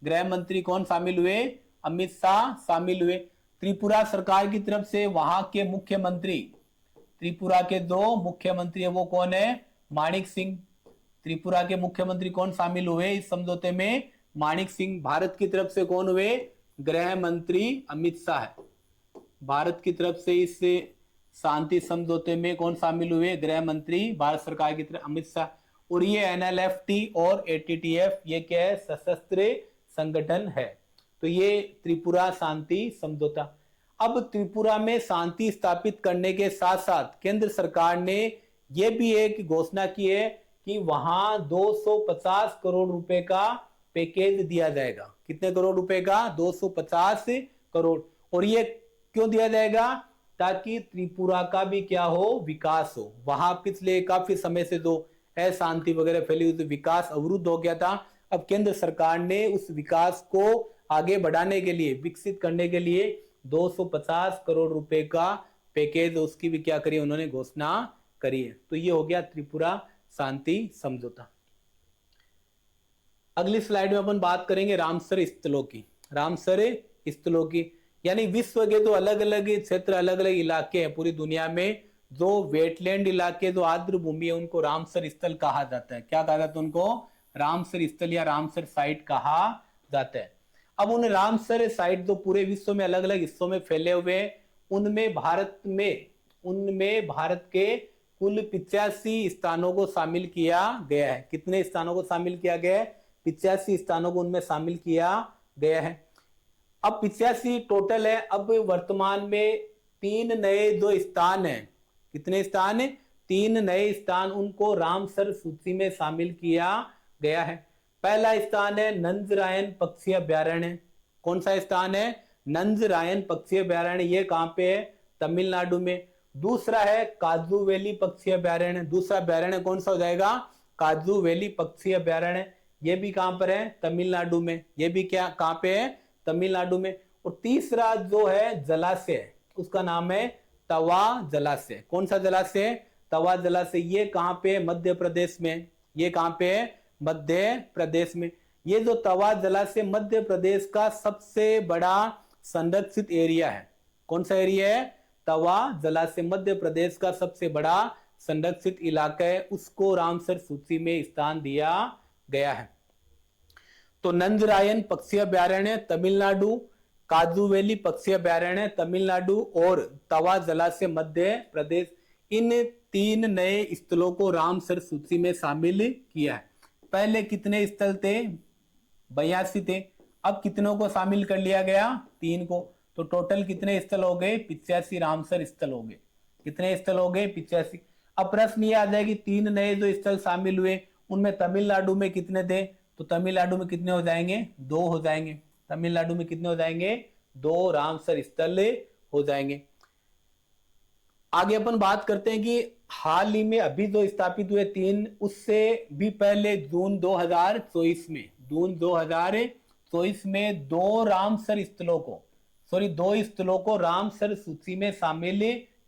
गृह मंत्री कौन शामिल हुए? अमित शाह शामिल हुए। त्रिपुरा सरकार की तरफ से वहां के मुख्यमंत्री, त्रिपुरा के 2 मुख्यमंत्री है वो कौन है? माणिक सिंह। त्रिपुरा के मुख्यमंत्री कौन शामिल हुए इस समझौते में? माणिक सिंह। भारत की तरफ से कौन हुए? गृह मंत्री अमित शाह है। भारत की तरफ से इस शांति समझौते में कौन शामिल हुए? गृह मंत्री भारत सरकार की तरफ अमित शाह। और ये एनएलएफटी और एटीटीएफ ये क्या है? सशस्त्र संगठन है। तो ये त्रिपुरा शांति समझौता। अब त्रिपुरा में शांति स्थापित करने के साथ साथ केंद्र सरकार ने यह भी एक घोषणा की है कि वहां 250 करोड़ रुपए का पैकेज दिया जाएगा। कितने करोड़ रुपए का? 250 करोड़। और ये क्यों दिया जाएगा? ताकि त्रिपुरा का भी क्या हो? विकास हो। वहां पिछले काफी समय से जो अशांति वगैरह फैली हुई, विकास अवरुद्ध हो गया था। अब केंद्र सरकार ने उस विकास को आगे बढ़ाने के लिए, विकसित करने के लिए 250 करोड़ रुपए का पैकेज, उसकी भी क्या करी? उन्होंने घोषणा करी है। तो ये हो गया त्रिपुरा शांति समझौता। अगली स्लाइड में अपन बात करेंगे रामसर स्थलों की। रामसर स्थलों की यानी विश्व के जो अलग अलग क्षेत्र, अलग अलग इलाके हैं पूरी दुनिया में, जो वेटलैंड इलाके, जो आर्द्र भूमि है, उनको रामसर स्थल कहा जाता है। क्या कहा जाता है उनको? रामसर स्थल या रामसर साइट कहा जाता है। अब उन रामसर साइट जो पूरे विश्व में अलग अलग हिस्सों में फैले हुए हैं, उनमें भारत के कुल 85 स्थानों को शामिल किया गया है। कितने स्थानों को शामिल किया गया है? 85 स्थानों को उनमें शामिल किया गया है। अब 85 टोटल है। अब वर्तमान में 3 नए जो स्थान हैं, कितने स्थान है? 3 नए स्थान, उनको रामसर सूची में शामिल किया गया है। पहला स्थान है नंजरायन पक्षी अभ्यारण्य। कौन सा स्थान है? नंजरायन पक्षी अभ्यारण्य। ये कहां पे है? तमिलनाडु में। दूसरा है काजू वैली पक्षी अभ्यारण्य। दूसरा अभ्यारण्य कौन सा हो जाएगा? काजू वैली पक्षी अभ्यारण्य। ये भी कहां पर है? तमिलनाडु में। ये भी क्या कहां पे है? तमिलनाडु में। और तीसरा जो है जलाशय, उसका नाम है तवा जलाशय। कौन सा जलाशय? तवा जलाशय। ये कहां पे है? मध्य प्रदेश में। ये कहां पे है? मध्य प्रदेश में। ये जो तवा जलाशय मध्य प्रदेश का सबसे बड़ा संरक्षित एरिया है। कौन सा एरिया है? तवा जलाशय मध्य प्रदेश का सबसे बड़ा संरक्षित इलाका है। उसको रामसर सूची में स्थान दिया गया है। तो नंजरायन पक्षी अभ्यारण्य तमिलनाडु, काजू वैली पक्षी अभ्यारण्य तमिलनाडु और तवा जलाशय मध्य प्रदेश, इन 3 नए स्थलों को रामसर सूची में शामिल किया है। पहले कितने स्थल थे? 82 थे। अब कितनों को शामिल कर लिया गया? 3 को। तो टोटल कितने स्थल हो गए? 85 रामसर स्थल हो गए। कितने स्थल हो गए? 85। अब प्रश्न ये आ जाए कि 3 नए जो स्थल शामिल हुए, उनमें तमिलनाडु में कितने थे? तो तमिलनाडु में कितने हो जाएंगे? 2 हो जाएंगे। तमिलनाडु में कितने हो जाएंगे? 2 रामसर स्थल हो जाएंगे। आगे अपन बात करते हैं कि हाल ही में अभी जो स्थापित हुए 3, उससे भी पहले जून 2024 में 2 रामसर स्थलों को, 2 स्थलों को रामसर सूची में शामिल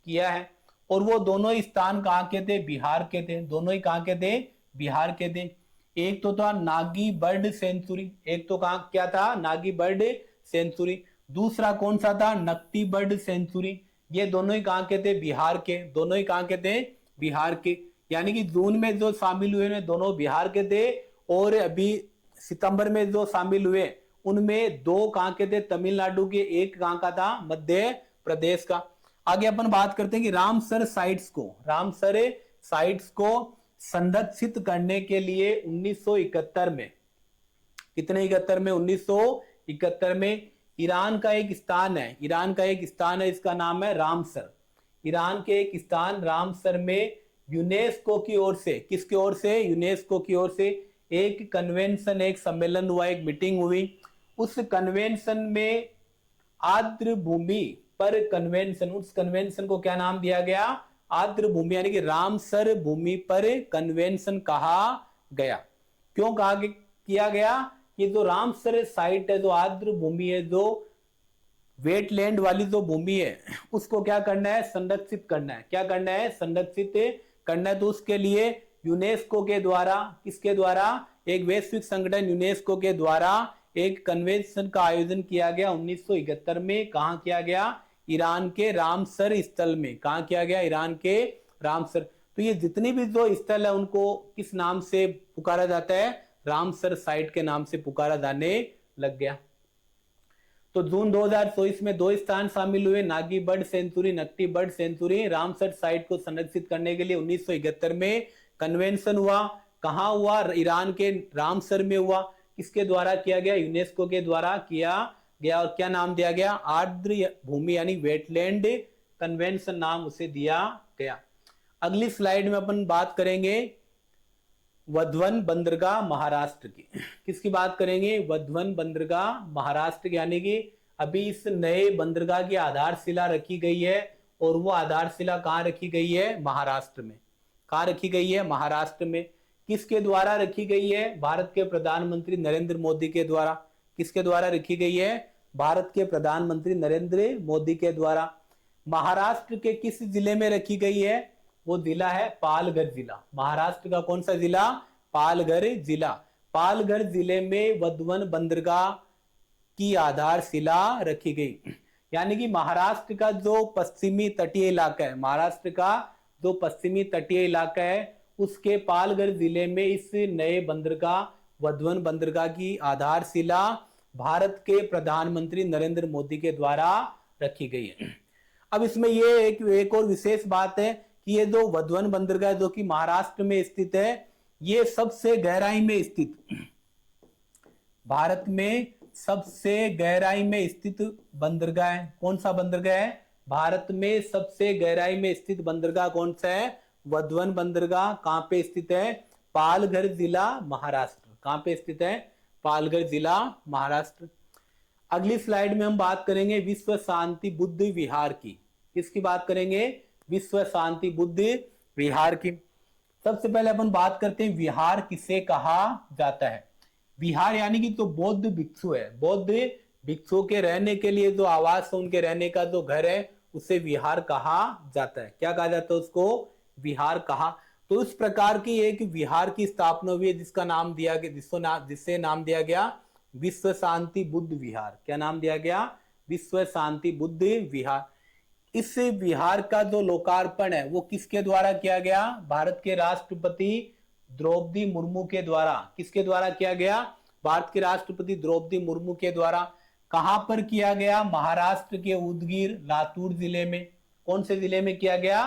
किया है। और वो दोनों ही स्थान कहां के थे? बिहार के थे। दोनों ही कहां के थे? बिहार के थे। एक तो था नागी बर्ड सेंचुरी। एक तो कहां क्या था? Nagi bird century. दूसरा कौन सा था? Nakti bird century. ये दोनों ही कहां के थे? बिहार के। दोनों ही कहां के थे? बिहार के। यानी कि जून में जो शामिल हुए हैं दोनों बिहार के थे, और अभी सितंबर में जो शामिल हुए उनमें 2 कहां के थे? तमिलनाडु के। एक कहां का था? मध्य प्रदेश का। आगे अपन बात करते हैं कि रामसर साइट्स को संरक्षित करने के लिए 1971 में, कितने 71 में? 1971 में ईरान का एक स्थान है, इसका नाम है रामसर। ईरान के एक स्थान रामसर में यूनेस्को की ओर से, किसकी ओर से? यूनेस्को की ओर से एक कन्वेंशन, एक सम्मेलन हुआ, एक मीटिंग हुई। उस कन्वेंशन में आर्द्र भूमि पर कन्वेंशन, उस कन्वेंशन को क्या नाम दिया गया? आर्द्र भूमि, यानी कि रामसर भूमि पर कन्वेंशन कहा गया। क्यों किया गया? कि जो रामसर साइट है, जो आर्द्र भूमि है, जो वेटलैंड वाली जो भूमि है, उसको क्या करना है? संरक्षित करना है। क्या करना है? संरक्षित करना है। तो उसके लिए यूनेस्को के द्वारा, किसके द्वारा? एक वैश्विक संगठन यूनेस्को के द्वारा एक कन्वेंशन का आयोजन किया गया 1971 में। कहां किया गया? ईरान के रामसर स्थल में। कहां किया गया? ईरान के रामसर। तो ये जितनी भी जो स्थल है उनको किस नाम से पुकारा जाता है? रामसर साइट के नाम से पुकारा जाने लग गया। तो जून 2024 में 2 स्थान शामिल हुए, Nagi bird sanctuary, Nakti bird sanctuary. Ramsar site को संरक्षित करने के लिए 1971 में कन्वेंशन हुआ। कहां हुआ? ईरान के रामसर में हुआ। किसके द्वारा किया गया? यूनेस्को के द्वारा किया गया। और क्या नाम दिया गया? आर्द्र भूमि यानी वेटलैंड कन्वेंशन नाम उसे दिया गया। अगली स्लाइड में अपन बात करेंगे वधवन बंदरगाह महाराष्ट्र की। किसकी बात करेंगे? वधवन बंदरगाह महाराष्ट्र की, यानी कि अभी इस नए बंदरगाह की आधारशिला रखी गई है। और वो आधारशिला कहां रखी गई है? महाराष्ट्र में। कहां रखी गई है? महाराष्ट्र में। किसके द्वारा रखी गई है? भारत के प्रधानमंत्री नरेंद्र मोदी के द्वारा। किसके द्वारा रखी गई है? भारत के प्रधानमंत्री नरेंद्र मोदी के द्वारा। महाराष्ट्र के किस जिले में रखी गई है? वो जिला है पालघर जिला। महाराष्ट्र का कौन सा जिला? पालघर जिला। पालघर जिले में वधवन बंदरगाह की आधारशिला रखी गई। यानी कि महाराष्ट्र का जो पश्चिमी तटीय इलाका है, महाराष्ट्र का जो पश्चिमी तटीय इलाका है, उसके पालघर जिले में इस नए बंदरगाह वधवन बंदरगाह की आधारशिला भारत के प्रधानमंत्री नरेंद्र मोदी के द्वारा रखी गई है। अब इसमें ये एक और विशेष बात है कि ये जो वधवन बंदरगाह जो कि महाराष्ट्र में स्थित है, ये सबसे गहराई में स्थित, भारत में सबसे गहराई में स्थित बंदरगाह है। कौन सा बंदरगाह है? भारत में सबसे गहराई में स्थित बंदरगाह कौन सा है? वधवन बंदरगाह। कहां पे स्थित है? पालघर जिला, महाराष्ट्र। कहां पे स्थित है? पालघर जिला, महाराष्ट्र। अगली स्लाइड में हम बात करेंगे विश्व शांति बुद्ध विहार की। किसकी बात करेंगे? विश्व शांति बुद्ध विहार की। सबसे पहले अपन बात करते हैं विहार किसे कहा जाता है। विहार यानी कि तो बौद्ध भिक्षु है, बौद्ध भिक्षुओं के रहने के लिए जो आवास है, उनके रहने का जो घर है, उसे विहार कहा जाता है। क्या कहा जाता है उसको? विहार कहा। तो इस प्रकार की एक विहार की स्थापना हुई है जिसका नाम दिया गया, जिससे नाम दिया गया विश्व शांति बुद्ध विहार। क्या नाम दिया गया? विश्व शांति बुद्ध विहार। इस विहार का जो लोकार्पण है वो किसके द्वारा किया गया? भारत के राष्ट्रपति द्रौपदी मुर्मू के द्वारा। किसके द्वारा किया गया? भारत के राष्ट्रपति द्रौपदी मुर्मू के द्वारा। कहां पर किया गया? महाराष्ट्र के उदगीर लातूर जिले में। कौन से जिले में किया गया?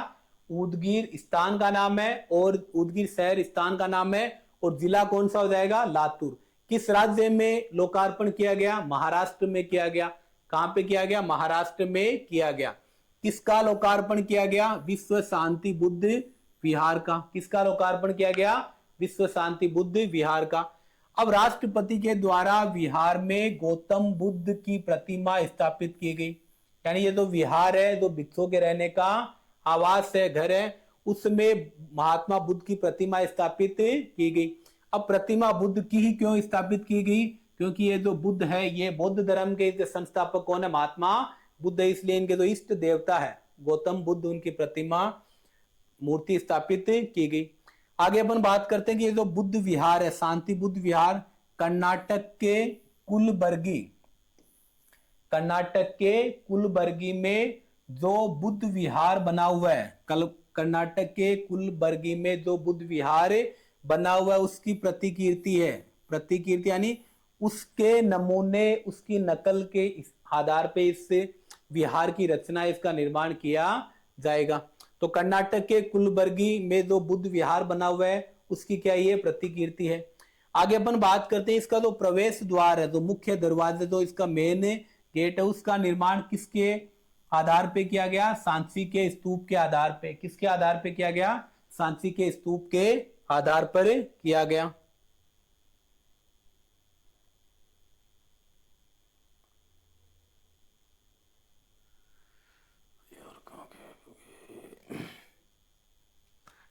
उदगीर स्थान का नाम है और उदगीर शहर स्थान का नाम है, और जिला कौन सा हो जाएगा? लातूर। किस राज्य में लोकार्पण किया गया? महाराष्ट्र में किया गया। कहां पे किया गया? महाराष्ट्र में किया गया। किसका लोकार्पण किया गया? विश्व शांति बुद्ध विहार का। किसका लोकार्पण किया गया? विश्व शांति बुद्ध विहार का। अब राष्ट्रपति के द्वारा विहार में गौतम बुद्ध की प्रतिमा स्थापित की गई। यानी ये जो विहार है, जो भिक्षुओं के रहने का आवास है, घर है, उसमें महात्मा बुद्ध की प्रतिमा स्थापित की गई। अब प्रतिमा बुद्ध की ही क्यों स्थापित की गई? क्योंकि ये जो बुद्ध है, ये बौद्ध धर्म के संस्थापक कौन है? महात्मा बुद्ध है, इसलिए इनके जो इष्ट देवता है गौतम बुद्ध, उनकी प्रतिमा मूर्ति स्थापित की गई। आगे अपन बात करते हैं कि ये जो बुद्ध विहार है, शांति बुद्ध विहार, कर्नाटक के कुलबर्गी में जो बुद्ध विहार बना हुआ है, कर्नाटक के कुलबर्गी में जो बुद्ध विहार बना हुआ है, उसकी प्रतिकीर्ति है। प्रतिकीर्ति यानी उसके नमूने, उसकी नकल के आधार पे इस विहार की रचना, इसका निर्माण किया जाएगा। तो कर्नाटक के कुलबर्गी में जो बुद्ध विहार बना हुआ है, उसकी क्या ये प्रतिकीर्ति है। आगे अपन बात करते हैं इसका जो प्रवेश द्वार है, जो मुख्य दरवाजा, जो इसका मेन गेट है, उसका निर्माण किसके आधार पे किया गया? सांची के स्तूप के आधार पे। किसके आधार पे किया गया? सांची के स्तूप के आधार पर किया गया।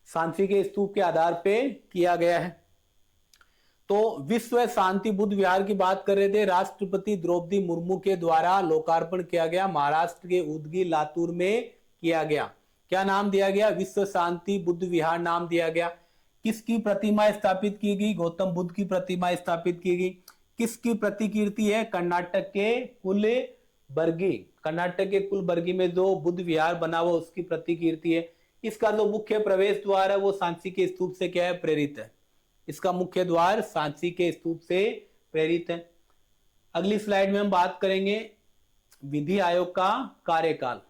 सांची के स्तूप के आधार पे किया गया है। तो विश्व शांति बुद्ध विहार की बात कर रहे थे। राष्ट्रपति द्रौपदी मुर्मू के द्वारा लोकार्पण किया गया, महाराष्ट्र के उदगीर लातूर में किया गया। क्या नाम दिया गया? विश्व शांति बुद्ध विहार नाम दिया गया। किसकी प्रतिमा स्थापित की गई? गौतम बुद्ध की प्रतिमा स्थापित की गई। किसकी प्रतिकीर्ति है? कर्नाटक के कुलबर्गी। कर्नाटक के कुलबर्गी में जो बुद्ध विहार बना हुआ, उसकी प्रतिकीर्ति है। इसका जो मुख्य प्रवेश द्वार है वो सांची के स्तूप से क्या है? प्रेरित है। इसका मुख्य द्वार सांची के स्तूप से प्रेरित है। अगली स्लाइड में हम बात करेंगे विधि आयोग का कार्यकाल।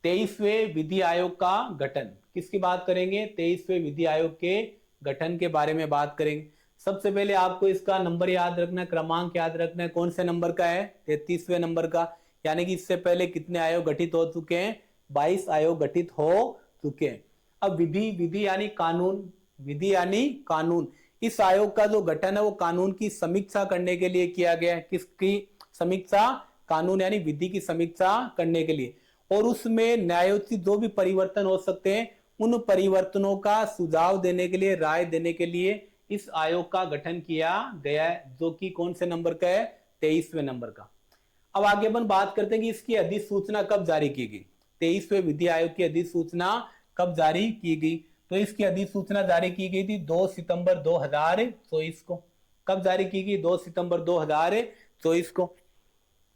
23वें विधि आयोग का गठन। किसकी बात करेंगे? 23वें विधि आयोग के गठन के बारे में बात करेंगे। सबसे पहले आपको इसका नंबर याद रखना है, क्रमांक याद रखना है। कौन से नंबर का है? 33वें नंबर का। यानी कि इससे पहले कितने आयोग गठित हो चुके हैं? 22 आयोग गठित हो चुके हैं। अब विधि यानी कानून, विधि यानी कानून। इस आयोग का जो गठन है वो कानून की समीक्षा करने के लिए किया गया है। किसकी समीक्षा? कानून यानी विधि की समीक्षा करने के लिए। और उसमें न्यायोचित जो भी परिवर्तन हो सकते हैं उन परिवर्तनों का सुझाव देने के लिए, राय देने के लिए इस आयोग का गठन किया गया है, जो कि कौन से नंबर का है? 23वें नंबर का। अब आगे अपन बात करते हैं कि इसकी अधिसूचना कब जारी की गई। 23वें विधि आयोग की अधिसूचना कब जारी की गई? तो इसकी अधिसूचना जारी की गई थी 2 सितंबर 2024 को। कब जारी की गई? 2 सितंबर 2024 को।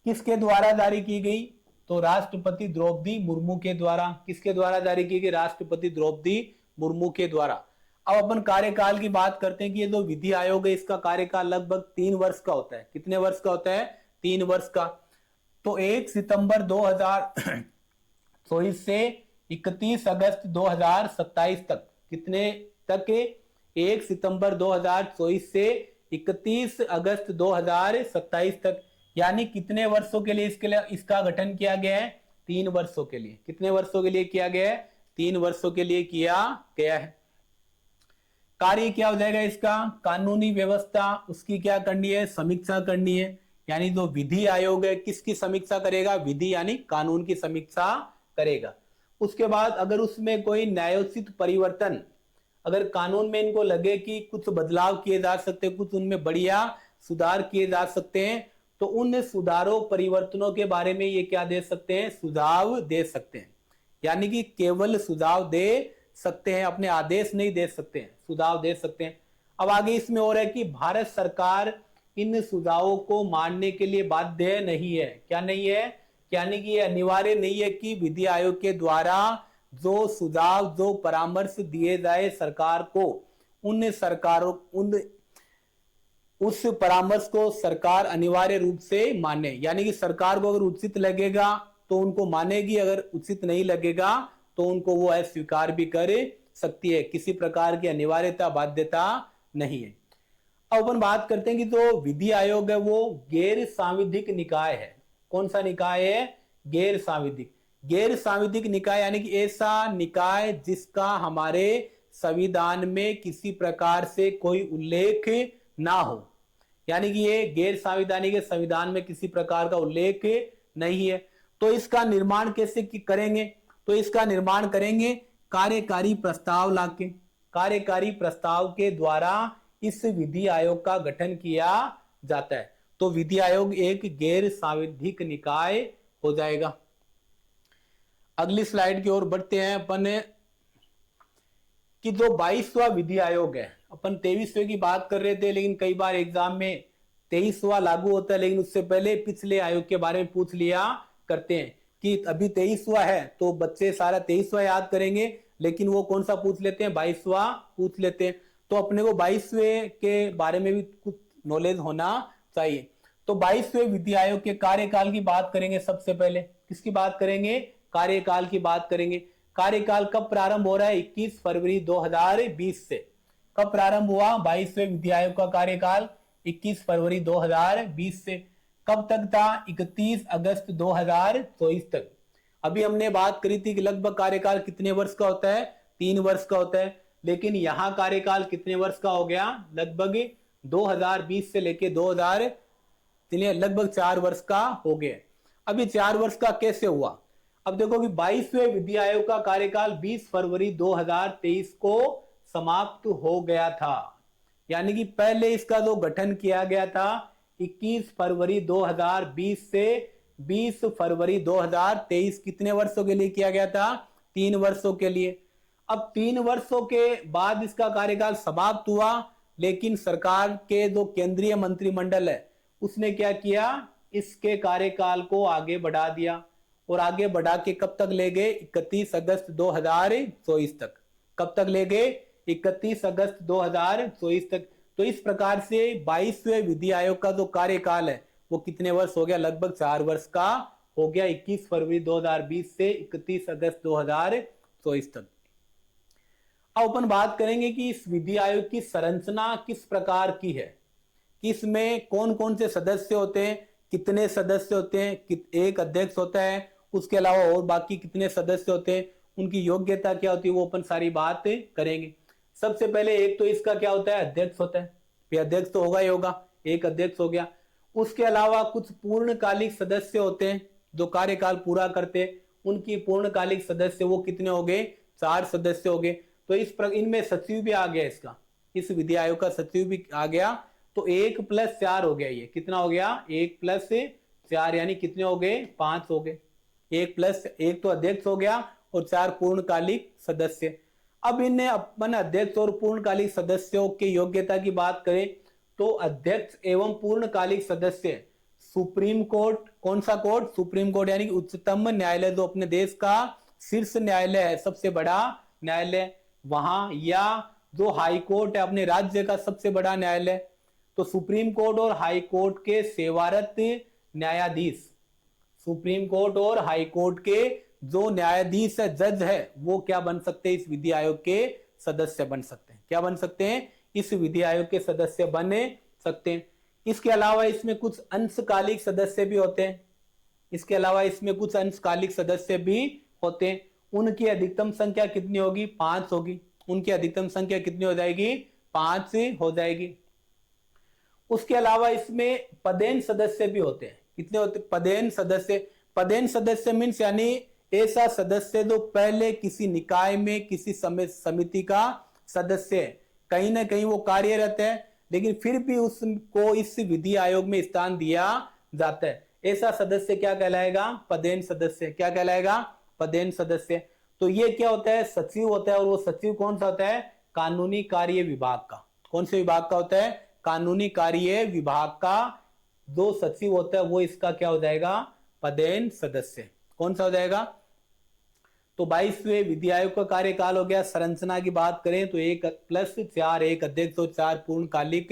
किसके द्वारा जारी की गई? तो राष्ट्रपति द्रौपदी मुर्मू के द्वारा। किसके द्वारा जारी की गई? राष्ट्रपति द्रौपदी मुर्मू के द्वारा। अब अपन कार्यकाल की बात करते हैं कि ये जो विधि आयोग है इसका कार्यकाल लगभग 3 वर्ष का होता है। कितने वर्ष का होता है? 3 वर्ष का। तो 1 सितंबर 2024 से 31 अगस्त 2027 तक। कितने तक? 1 सितंबर 2024 से 31 अगस्त 2027 तक। यानी कितने वर्षों के लिए इसका गठन किया गया है? 3 वर्षों के लिए। कितने वर्षों के लिए किया गया है? 3 वर्षों के लिए किया गया है। कार्य क्या हो जाएगा इसका? कानूनी व्यवस्था उसकी क्या करनी है? समीक्षा करनी है। यानी जो विधि आयोग है किसकी समीक्षा करेगा? विधि यानी कानून की समीक्षा करेगा। उसके बाद अगर उसमें कोई न्यायोचित परिवर्तन, अगर कानून में इनको लगे कि कुछ बदलाव किए जा सकते हैं, कुछ उनमें बढ़िया सुधार किए जा सकते हैं, तो उन सुधारों परिवर्तनों के बारे में ये क्या दे सकते हैं? सुझाव दे सकते हैं। यानी कि केवल सुझाव दे सकते हैं, अपने आदेश नहीं दे सकते हैं, सुझाव दे सकते हैं। अब आगे इसमें और है कि भारत सरकार इन सुझावों को मानने के लिए बाध्य नहीं है। क्या नहीं है? यानी कि ये अनिवार्य नहीं है कि विधि आयोग के द्वारा जो सुझाव, जो परामर्श दिए जाए सरकार को, उस परामर्श को सरकार अनिवार्य रूप से माने। यानी कि सरकार को अगर उचित लगेगा तो उनको मानेगी, अगर उचित नहीं लगेगा तो उनको वो अस्वीकार भी कर सकती है। किसी प्रकार की अनिवार्यता, बाध्यता नहीं है। अब अपन बात करते हैं कि जो विधि आयोग है वो गैर सांविधिक निकाय है। कौन सा निकाय है? गैर सांविधिक। गैर सांविधिक निकाय यानी कि ऐसा निकाय जिसका हमारे संविधान में किसी प्रकार से कोई उल्लेख ना हो। यानी कि ये गैर संवैधानिक है, संविधान में किसी प्रकार का उल्लेख नहीं है। तो इसका निर्माण कैसे करेंगे? तो इसका निर्माण करेंगे कार्यकारी प्रस्ताव लाके। कार्यकारी प्रस्ताव के द्वारा इस विधि आयोग का गठन किया जाता है। तो विधि आयोग एक गैर सांविधिक निकाय हो जाएगा। अगली स्लाइड की ओर बढ़ते हैं अपन कि जो 22वां विधि आयोग है, अपन 23वें की बात कर रहे थे, लेकिन कई बार एग्जाम में 23वां लागू होता है, लेकिन उससे पहले पिछले आयोग के बारे में पूछ लिया करते हैं कि अभी 23वां है तो बच्चे सारा 23वां याद करेंगे, लेकिन वो कौन सा पूछ लेते हैं? 22वां पूछ लेते हैं। तो अपने को 22वें के बारे में भी कुछ नॉलेज होना चाहिए। तो 22वें विधि आयोग के कार्यकाल की बात करेंगे। सबसे पहले किसकी बात करेंगे? कार्यकाल की बात करेंगे। कार्यकाल कब प्रारंभ हो रहा है? 21 फरवरी 2020 से। कब प्रारंभ हुआ 22वें विधि आयोग का कार्यकाल? 21 फरवरी 2020 से। कब तक था? 31 अगस्त 2024 तक। अभी हमने बात करी थी कि लगभग कार्यकाल कितने वर्ष का होता है? 3 वर्ष का होता है, लेकिन यहां कार्यकाल कितने वर्ष का हो गया? लगभग 2020 से लेके 2000 लगभग 4 वर्ष का हो गया। अभी 4 वर्ष का कैसे हुआ? अब देखो कि 22वें विधि आयोग का कार्यकाल 20 फरवरी 2023 को समाप्त हो गया था। यानी कि पहले इसका जो गठन किया गया था 21 फरवरी 2020 से 20 फरवरी 2023, कितने वर्षों के लिए किया गया था? 3 वर्षों के लिए। अब 3 वर्षों के बाद इसका कार्यकाल समाप्त हुआ, लेकिन सरकार के जो केंद्रीय मंत्रिमंडल है उसने क्या किया? इसके कार्यकाल को आगे बढ़ा दिया, और आगे बढ़ा के कब तक ले गए? 31 अगस्त 2024 तक। कब तक ले गए? 31 अगस्त 2024 तक। तो इस प्रकार से 22वें विधि आयोग का जो कार्यकाल है वो कितने वर्ष हो गया, लगभग 4 वर्ष का हो गया, 21 फरवरी 2020 से 31 अगस्त 2024 तक। अब अपन बात करेंगे कि इस विधि आयोग की संरचना किस प्रकार की है, इसमें कौन कौन से सदस्य होते हैं, कितने सदस्य होते हैं, एक अध्यक्ष होता है, उसके अलावा और बाकी कितने सदस्य होते हैं, उनकी योग्यता क्या होती है, वो अपन सारी बात करेंगे। सबसे पहले एक तो इसका क्या होता है, अध्यक्ष होता है, अध्यक्ष तो होगा ही होगा, एक अध्यक्ष हो गया। उसके अलावा कुछ पूर्णकालिक सदस्य होते हैं जो कार्यकाल पूरा करते हैं, उनकी पूर्णकालिक सदस्य वो कितने हो गए, 4 सदस्य हो गए। तो इनमें सचिव भी आ गया, इसका इस विधि आयोग का सचिव भी आ गया, तो 1 + 4 हो गया, ये कितना हो गया, 1 + 4 यानी कितने हो गए, 5 हो गए। 1 + 1 तो अध्यक्ष हो गया और 4 पूर्णकालिक सदस्य। अब इन्हें अपन अध्यक्ष और पूर्णकालिक सदस्यों की योग्यता की बात करें तो अध्यक्ष एवं पूर्णकालिक सदस्य सुप्रीम कोर्ट, कौन सा कोर्ट, सुप्रीम कोर्ट यानी उच्चतम न्यायालय जो अपने देश का शीर्ष न्यायालय है, सबसे बड़ा न्यायालय वहां, या जो हाई कोर्ट है अपने राज्य का सबसे बड़ा न्यायालय, तो सुप्रीम कोर्ट और हाई कोर्ट के सेवारत न्यायाधीश, सुप्रीम कोर्ट और हाई कोर्ट के जो न्यायाधीश है, जज है, वो क्या बन सकते हैं, इस विधि आयोग के सदस्य बन सकते हैं। क्या बन सकते हैं, इस विधि आयोग के सदस्य बन सकते हैं। इसके अलावा इसमें कुछ अंशकालिक सदस्य भी होते हैं, इसके अलावा इसमें कुछ अंशकालिक सदस्य भी होते हैं। उनकी अधिकतम संख्या कितनी होगी, 5 होगी, उनकी अधिकतम संख्या कितनी हो जाएगी, 5 हो जाएगी। उसके अलावा इसमें पदेन सदस्य भी होते हैं, कितने होते, पदेन सदस्य। पदेन सदस्य मीन्स यानी ऐसा सदस्य जो पहले किसी निकाय में किसी समिति का सदस्य है, कहीं ना कहीं वो कार्यरत है, लेकिन फिर भी उसको इस विधि आयोग में स्थान दिया जाता है, ऐसा सदस्य क्या कहलाएगा, पदेन सदस्य। क्या कहलाएगा, पदेन सदस्य। तो ये क्या होता है, सचिव होता है, और वो सचिव कौन सा होता है, कानूनी कार्य विभाग का। कौन से विभाग का होता है, कानूनी कार्य विभाग का जो सचिव होता है वो इसका क्या हो जाएगा, पदेन सदस्य। कौन सा हो जाएगा। तो 22वें विधि आयोग का कार्यकाल हो गया। संरचना की बात करें तो 1 + 4, 1 अध्यक्ष और 4 पूर्णकालिक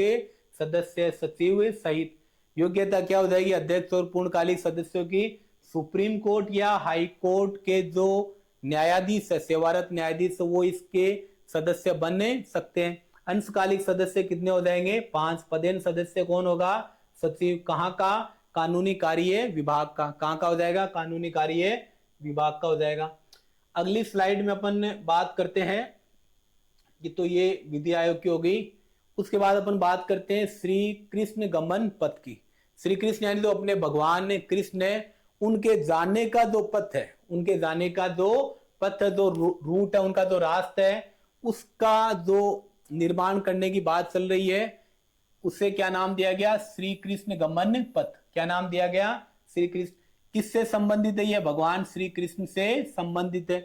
सदस्य सचिव सहित। योग्यता क्या हो जाएगी, अध्यक्ष और पूर्णकालिक सदस्यों की सुप्रीम कोर्ट या हाई कोर्ट के जो न्यायाधीश है, सेवारत न्यायाधीश, वो इसके सदस्य बन सकते हैं। अंशकालिक सदस्य कितने हो जाएंगे, 5। पदेन सदस्य कौन होगा, सचिव। कहाँ का, कानूनी कार्य विभाग का। कहाँ का हो जाएगा, कानूनी कार्य विभाग का हो जाएगा। अगली स्लाइड में अपन बात करते हैं कि तो ये विधि आयोग की हो गई। उसके बाद अपन बात करते हैं श्री कृष्ण गमन पथ की। श्री कृष्ण यानी जो अपने भगवान कृष्ण है, उनके जाने का जो पथ है, उनके जाने का जो पथ है, जो रूट है, उनका जो रास्ता है, उसका जो निर्माण करने की बात चल रही है, उसे क्या नाम दिया गया, श्री कृष्ण गमन पथ। क्या नाम दिया गया, श्री कृष्ण। किससे संबंधित है ये, भगवान श्री कृष्ण से संबंधित है।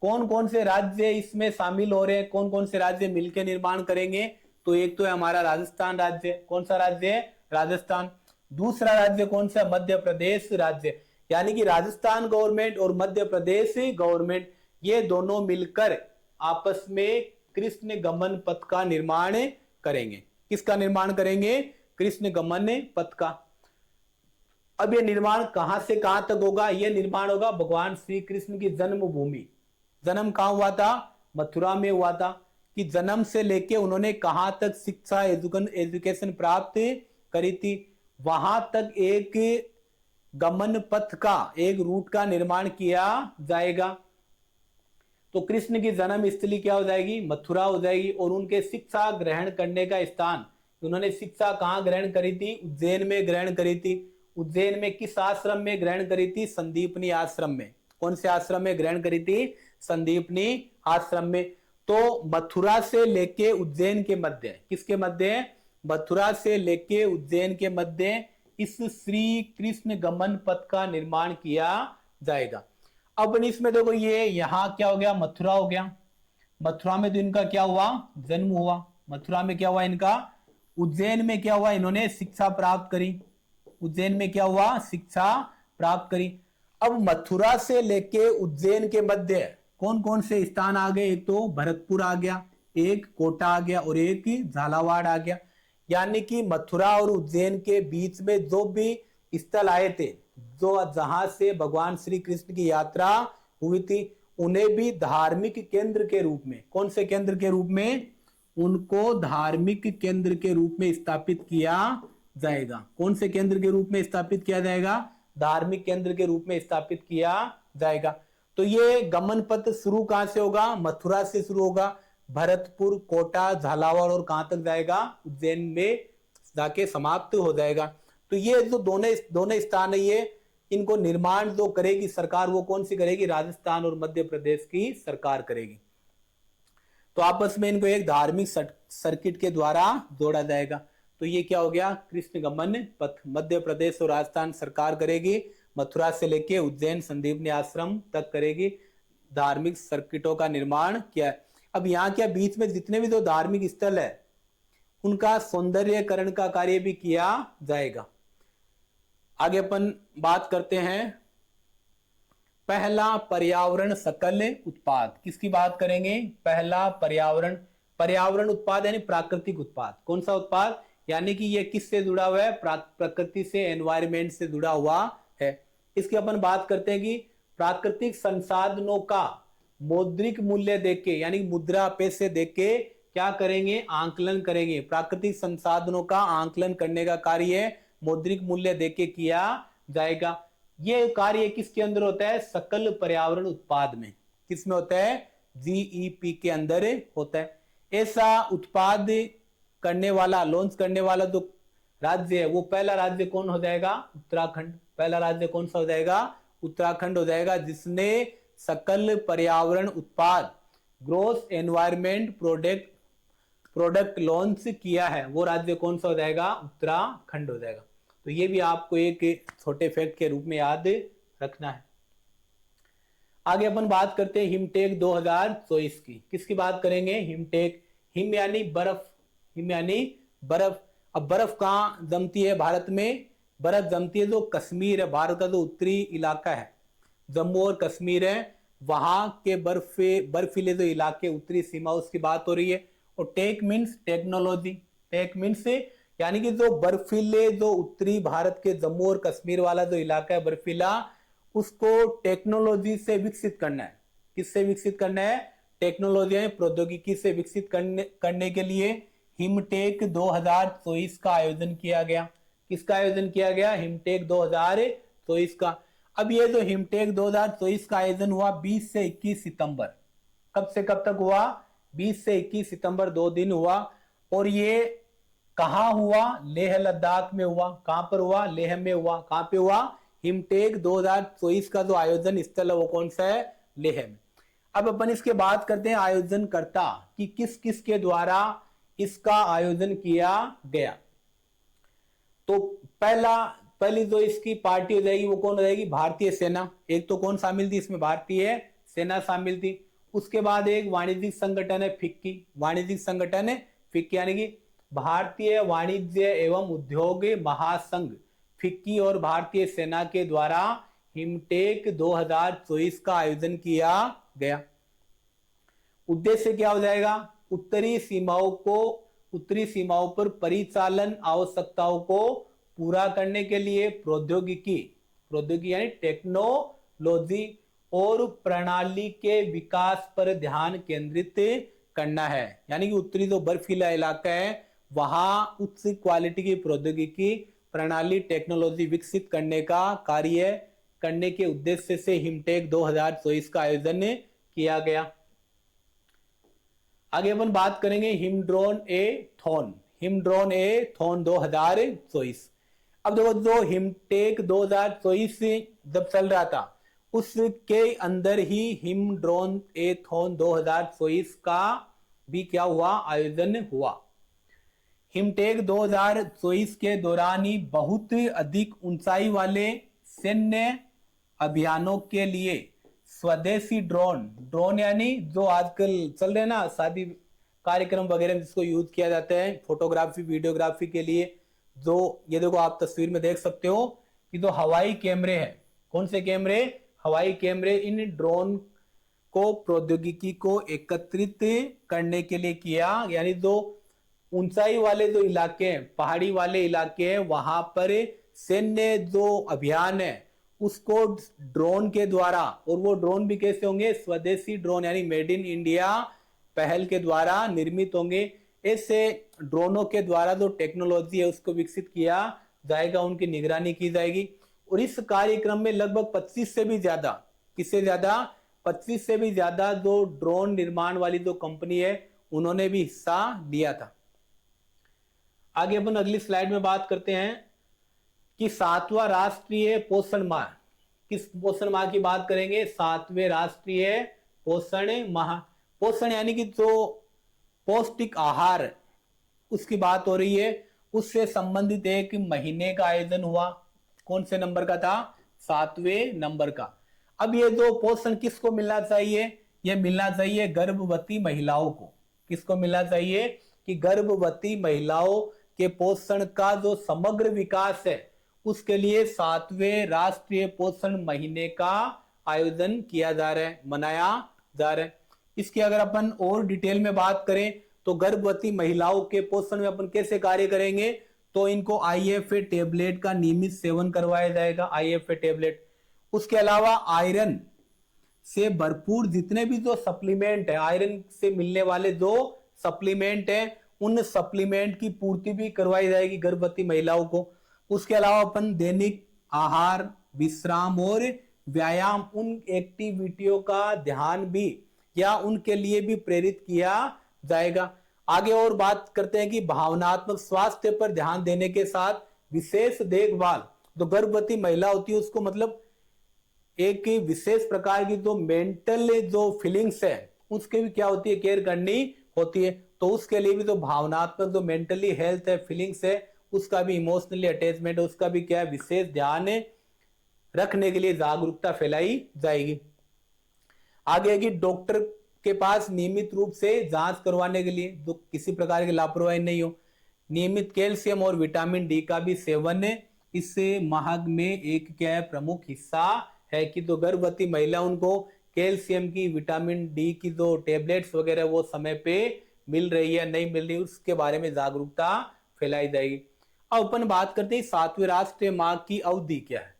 कौन कौन से राज्य इसमें शामिल हो रहे हैं, कौन कौन से राज्य मिलकर निर्माण करेंगे, तो एक तो है हमारा राजस्थान राज्य। कौन सा राज्य है, राजस्थान। दूसरा राज्य कौन सा, मध्य प्रदेश राज्य। यानी कि राजस्थान गवर्नमेंट और मध्य प्रदेश गवर्नमेंट, ये दोनों मिलकर आपस में कृष्ण गमन पथ का निर्माण करेंगे। किसका निर्माण करेंगे, कृष्ण गमन पथ का। अब ये निर्माण कहां से कहां तक होगा, ये निर्माण होगा भगवान श्री कृष्ण की जन्मभूमि। जन्म कहां हुआ था, मथुरा में हुआ था। कि जन्म से लेके उन्होंने कहां तक शिक्षा एजुकेशन प्राप्त करी थी, वहां तक एक गमन पथ का, एक रूट का निर्माण किया जाएगा। तो कृष्ण की जन्म स्थली क्या हो जाएगी, मथुरा हो जाएगी। और उनके शिक्षा ग्रहण करने का स्थान, उन्होंने शिक्षा कहां ग्रहण करी थी, उज्जैन में ग्रहण करी थी। उज्जैन में किस आश्रम में ग्रहण करी थी, संदीपनी आश्रम में। कौन से आश्रम में ग्रहण करी थी, संदीपनी आश्रम में। तो मथुरा से लेके उज्जैन के मध्य, किसके मध्य, मथुरा से लेके उज्जैन के मध्य इस श्री कृष्ण गमन पथ का निर्माण किया जाएगा। अब इसमें देखो, ये यहां क्या हो गया, मथुरा हो गया। मथुरा में तो इनका क्या हुआ, जन्म हुआ। मथुरा में क्या हुआ इनका, उज्जैन में क्या हुआ, इन्होंने शिक्षा प्राप्त करी। उज्जैन में क्या हुआ, शिक्षा प्राप्त करी। अब मथुरा से लेके उज्जैन के मध्य कौन कौन से स्थान आ गए, एक तो भरतपुर आ गया, एक कोटा आ गया और एक झालावाड़ आ गया। यानी कि मथुरा और उज्जैन के बीच में जो भी स्थल आए थे, जो जहां से भगवान श्री कृष्ण की यात्रा हुई थी, उन्हें भी धार्मिक केंद्र के रूप में, कौन से केंद्र के रूप में, उनको धार्मिक केंद्र के रूप में स्थापित किया जाएगा। कौन से केंद्र के रूप में स्थापित किया जाएगा, धार्मिक केंद्र के रूप में स्थापित किया जाएगा। तो ये गमन पथ शुरू कहां से होगा, मथुरा से शुरू होगा, भरतपुर, कोटा, झालावाड़ और कहां तक जाएगा, उज्जैन में जाके समाप्त हो जाएगा। तो ये जो दोनों स्थान है, ये इनको निर्माण जो करेगी सरकार, वो कौन सी करेगी, राजस्थान और मध्य प्रदेश की सरकार करेगी। तो आपस में इनको एक धार्मिक सर्किट के द्वारा जोड़ा जाएगा। तो ये क्या हो गया, कृष्ण गमन पथ मध्य प्रदेश और राजस्थान सरकार करेगी, मथुरा से लेके उज्जैन संदीपनी आश्रम तक करेगी, धार्मिक सर्किटों का निर्माण किया। अब यहाँ क्या, बीच में जितने भी जो धार्मिक स्थल है उनका सौंदर्यकरण का कार्य भी किया जाएगा। आगे अपन बात करते हैं, पहला पर्यावरण सकल उत्पाद, किसकी बात करेंगे, पहला पर्यावरण उत्पाद यानी प्राकृतिक उत्पाद। कौन सा उत्पाद, यानी कि ये किससे जुड़ा हुआ है, प्रकृति से, एनवायरमेंट से जुड़ा हुआ है। इसकी अपन बात करते हैं कि प्राकृतिक संसाधनों का मौद्रिक मूल्य देख के, यानी मुद्रा पैसे देख के क्या करेंगे, आंकलन करेंगे। प्राकृतिक संसाधनों का आंकलन करने का कार्य मौद्रिक मूल्य देख के किया जाएगा। ये कार्य किसके अंदर होता है, सकल पर्यावरण उत्पाद में। किसमें होता है, जीईपी के अंदर होता है। ऐसा उत्पाद करने वाला, लॉन्च करने वाला जो राज्य है, वो पहला राज्य कौन हो जाएगा, उत्तराखंड। पहला राज्य कौन सा हो जाएगा, उत्तराखंड हो जाएगा, जिसने सकल पर्यावरण उत्पाद, ग्रोस एनवायरमेंट प्रोडक्ट लॉन्च किया है, वो राज्य कौन सा हो जाएगा, उत्तराखंड हो जाएगा। तो ये भी आपको एक छोटे फैक्ट के रूप में याद रखना है। आगे अपन बात करते हैं हिमटेक 2024 की। किसकी बात करेंगे, हिमटेक। हिम यानी बर्फ, हिम यानी बर्फ। अब बर्फ कहाँ जमती है भारत में, बर्फ जमती है जो कश्मीर है, भारत का जो उत्तरी इलाका है, जम्मू और कश्मीर है, वहां के बर्फीले जो इलाके, उत्तरी सीमा, उसकी बात हो रही है। और tech means technology, tech means यानी कि जो बर्फीले, जो उत्तरी भारत के जम्मू और कश्मीर वाला जो इलाका है बर्फीला, उसको टेक्नोलॉजी से विकसित करना है। किससे विकसित करना है, टेक्नोलॉजी, प्रौद्योगिकी से विकसित करने के लिए हिमटेक 2024 का आयोजन किया गया। किसका आयोजन किया गया, हिमटेक 2024 का। अब ये जो हिमटेक 2024 का आयोजन हुआ 20 से 21 सितंबर, कब से कब तक हुआ, 20 से 21 सितंबर, 2 दिन हुआ। और ये कहां हुआ, लेह लद्दाख में हुआ। कहां पर हुआ, लेह में हुआ। कहां पे हुआ, हिमटेक 2024 का जो आयोजन स्थल है वो कौन सा है, लेह में। अब अपन इसके बात करते हैं आयोजनकर्ता कि किस किस के द्वारा इसका आयोजन किया गया। तो पहली जो इसकी पार्टी हो जाएगी वो कौन हो जाएगी, भारतीय सेना। एक तो कौन शामिल थी इसमें, भारतीय सेना शामिल थी। उसके बाद एक वाणिज्यिक संगठन है फिक्की, वाणिज्यिक संगठन है फिक्की, यानी कि भारतीय वाणिज्य एवं उद्योग महासंघ, फिक्की और भारतीय सेना के द्वारा हिमटेक 2024 का आयोजन किया गया। उद्देश्य क्या हो जाएगा, उत्तरी सीमाओं पर परिचालन आवश्यकताओं को पूरा करने के लिए प्रौद्योगिकी यानी टेक्नोलॉजी और प्रणाली के विकास पर ध्यान केंद्रित करना है। यानी कि उत्तरी जो बर्फीला इलाका है वहां उच्च क्वालिटी की प्रौद्योगिकी, प्रणाली, टेक्नोलॉजी विकसित करने का कार्य करने के उद्देश्य से हिमटेक 2024 का आयोजन किया गया। आगे अपन बात करेंगे हिमड्रोन ए थॉन 2024। अब देखो, जो हिमटेक 2024 जब चल रहा था उसके अंदर ही हिमड्रोन ए थॉन 2024 का भी क्या हुआ, आयोजन हुआ। हिमटेक 2024 के दौरान ही बहुत अधिक ऊंचाई वाले सैन्य अभियानों के लिए स्वदेशी ड्रोन यानी जो आजकल चल रहे ना शादी कार्यक्रम वगैरह में जिसको यूज किया जाता है फोटोग्राफी वीडियोग्राफी के लिए, जो ये देखो आप तस्वीर में देख सकते हो कि जो हवाई कैमरे हैं, कौन से कैमरे, हवाई कैमरे, इन ड्रोन को प्रौद्योगिकी को एकत्रित करने के लिए किया, यानी जो ऊंचाई वाले जो इलाके हैं, पहाड़ी वाले इलाके हैं, वहां पर सैन्य जो अभियान है उसको ड्रोन के द्वारा, और वो ड्रोन भी कैसे होंगे, स्वदेशी ड्रोन यानी मेड इन इंडिया पहल के द्वारा निर्मित होंगे। ऐसे ड्रोनों के द्वारा जो टेक्नोलॉजी है उसको विकसित किया जाएगा, उनकी निगरानी की जाएगी। और इस कार्यक्रम में लगभग 25 से भी ज्यादा, किससे ज्यादा, 25 से भी ज्यादा जो ड्रोन निर्माण वाली जो कंपनी है उन्होंने भी हिस्सा लिया था। आगे अपन अगली स्लाइड में बात करते हैं कि 7वां राष्ट्रीय पोषण माह, किस पोषण माह की बात करेंगे, 7वें राष्ट्रीय पोषण माह। पोषण यानी कि जो पौष्टिक आहार उसकी बात हो रही है, उससे संबंधित एक महीने का आयोजन हुआ। कौन से नंबर का था, 7वें नंबर का। अब ये जो पोषण किसको मिलना चाहिए, ये मिलना चाहिए गर्भवती महिलाओं को। किसको मिलना चाहिए, कि गर्भवती महिलाओं के पोषण का जो समग्र विकास है उसके लिए 7वें राष्ट्रीय पोषण महीने का आयोजन किया जा रहा है, मनाया जा रहा है। इसकी अगर अपन और डिटेल में बात करें तो गर्भवती महिलाओं के पोषण में अपन कैसे कार्य करेंगे, तो इनको IFA टेबलेट का नियमित सेवन करवाया जाएगा, IFA टेबलेट। उसके अलावा आयरन से भरपूर जितने भी जो सप्लीमेंट है, आयरन से मिलने वाले जो सप्लीमेंट है, उन सप्लीमेंट की पूर्ति भी करवाई जाएगी गर्भवती महिलाओं को। उसके अलावा अपन दैनिक आहार, विश्राम और व्यायाम, उन एक्टिविटियों का ध्यान भी या उनके लिए भी प्रेरित किया जाएगा। आगे और बात करते हैं कि भावनात्मक स्वास्थ्य पर ध्यान देने के साथ विशेष देखभाल, जो गर्भवती महिला होती है उसको मतलब एक विशेष प्रकार की जो मेंटल जो फीलिंग्स है उसके भी क्या होती है, केयर करनी होती है। तो उसके लिए भी जो भावनात्मक जो मेंटली हेल्थ है, फीलिंग्स है, उसका भी इमोशनली अटैचमेंट है, उसका भी क्या है, विशेष ध्यान रखने के लिए जागरूकता फैलाई जाएगी। आगे है कि डॉक्टर के पास नियमित रूप से जांच करवाने के लिए, जो किसी प्रकार की लापरवाही नहीं हो। नियमित कैल्शियम और विटामिन डी का भी सेवन इस माह में एक क्या है, प्रमुख हिस्सा है कि जो गर्भवती महिला उनको कैल्शियम की, विटामिन डी की जो टेबलेट्स वगैरह वो समय पे मिल रही है नहीं मिल रही, उसके बारे में जागरूकता फैलाई जाएगी। अब अपन बात करते हैं 7वें राष्ट्रीय माह की अवधि क्या है।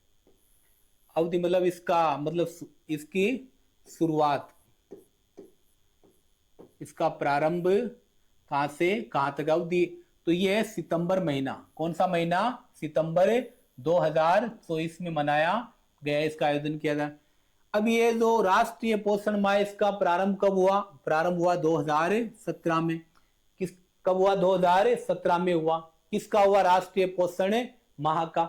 अवधि मतलब इसका मतलब इसकी शुरुआत, इसका प्रारंभ कहां से कहां तक अवधि, तो ये है सितंबर महीना। कौन सा महीना, सितंबर 2024 में मनाया गया, इसका आयोजन किया था। अब ये जो राष्ट्रीय पोषण माह इसका प्रारंभ कब हुआ, प्रारंभ हुआ 2017 में। किस कब हुआ, 2017 में हुआ। किसका हुआ, राष्ट्रीय पोषण माह का।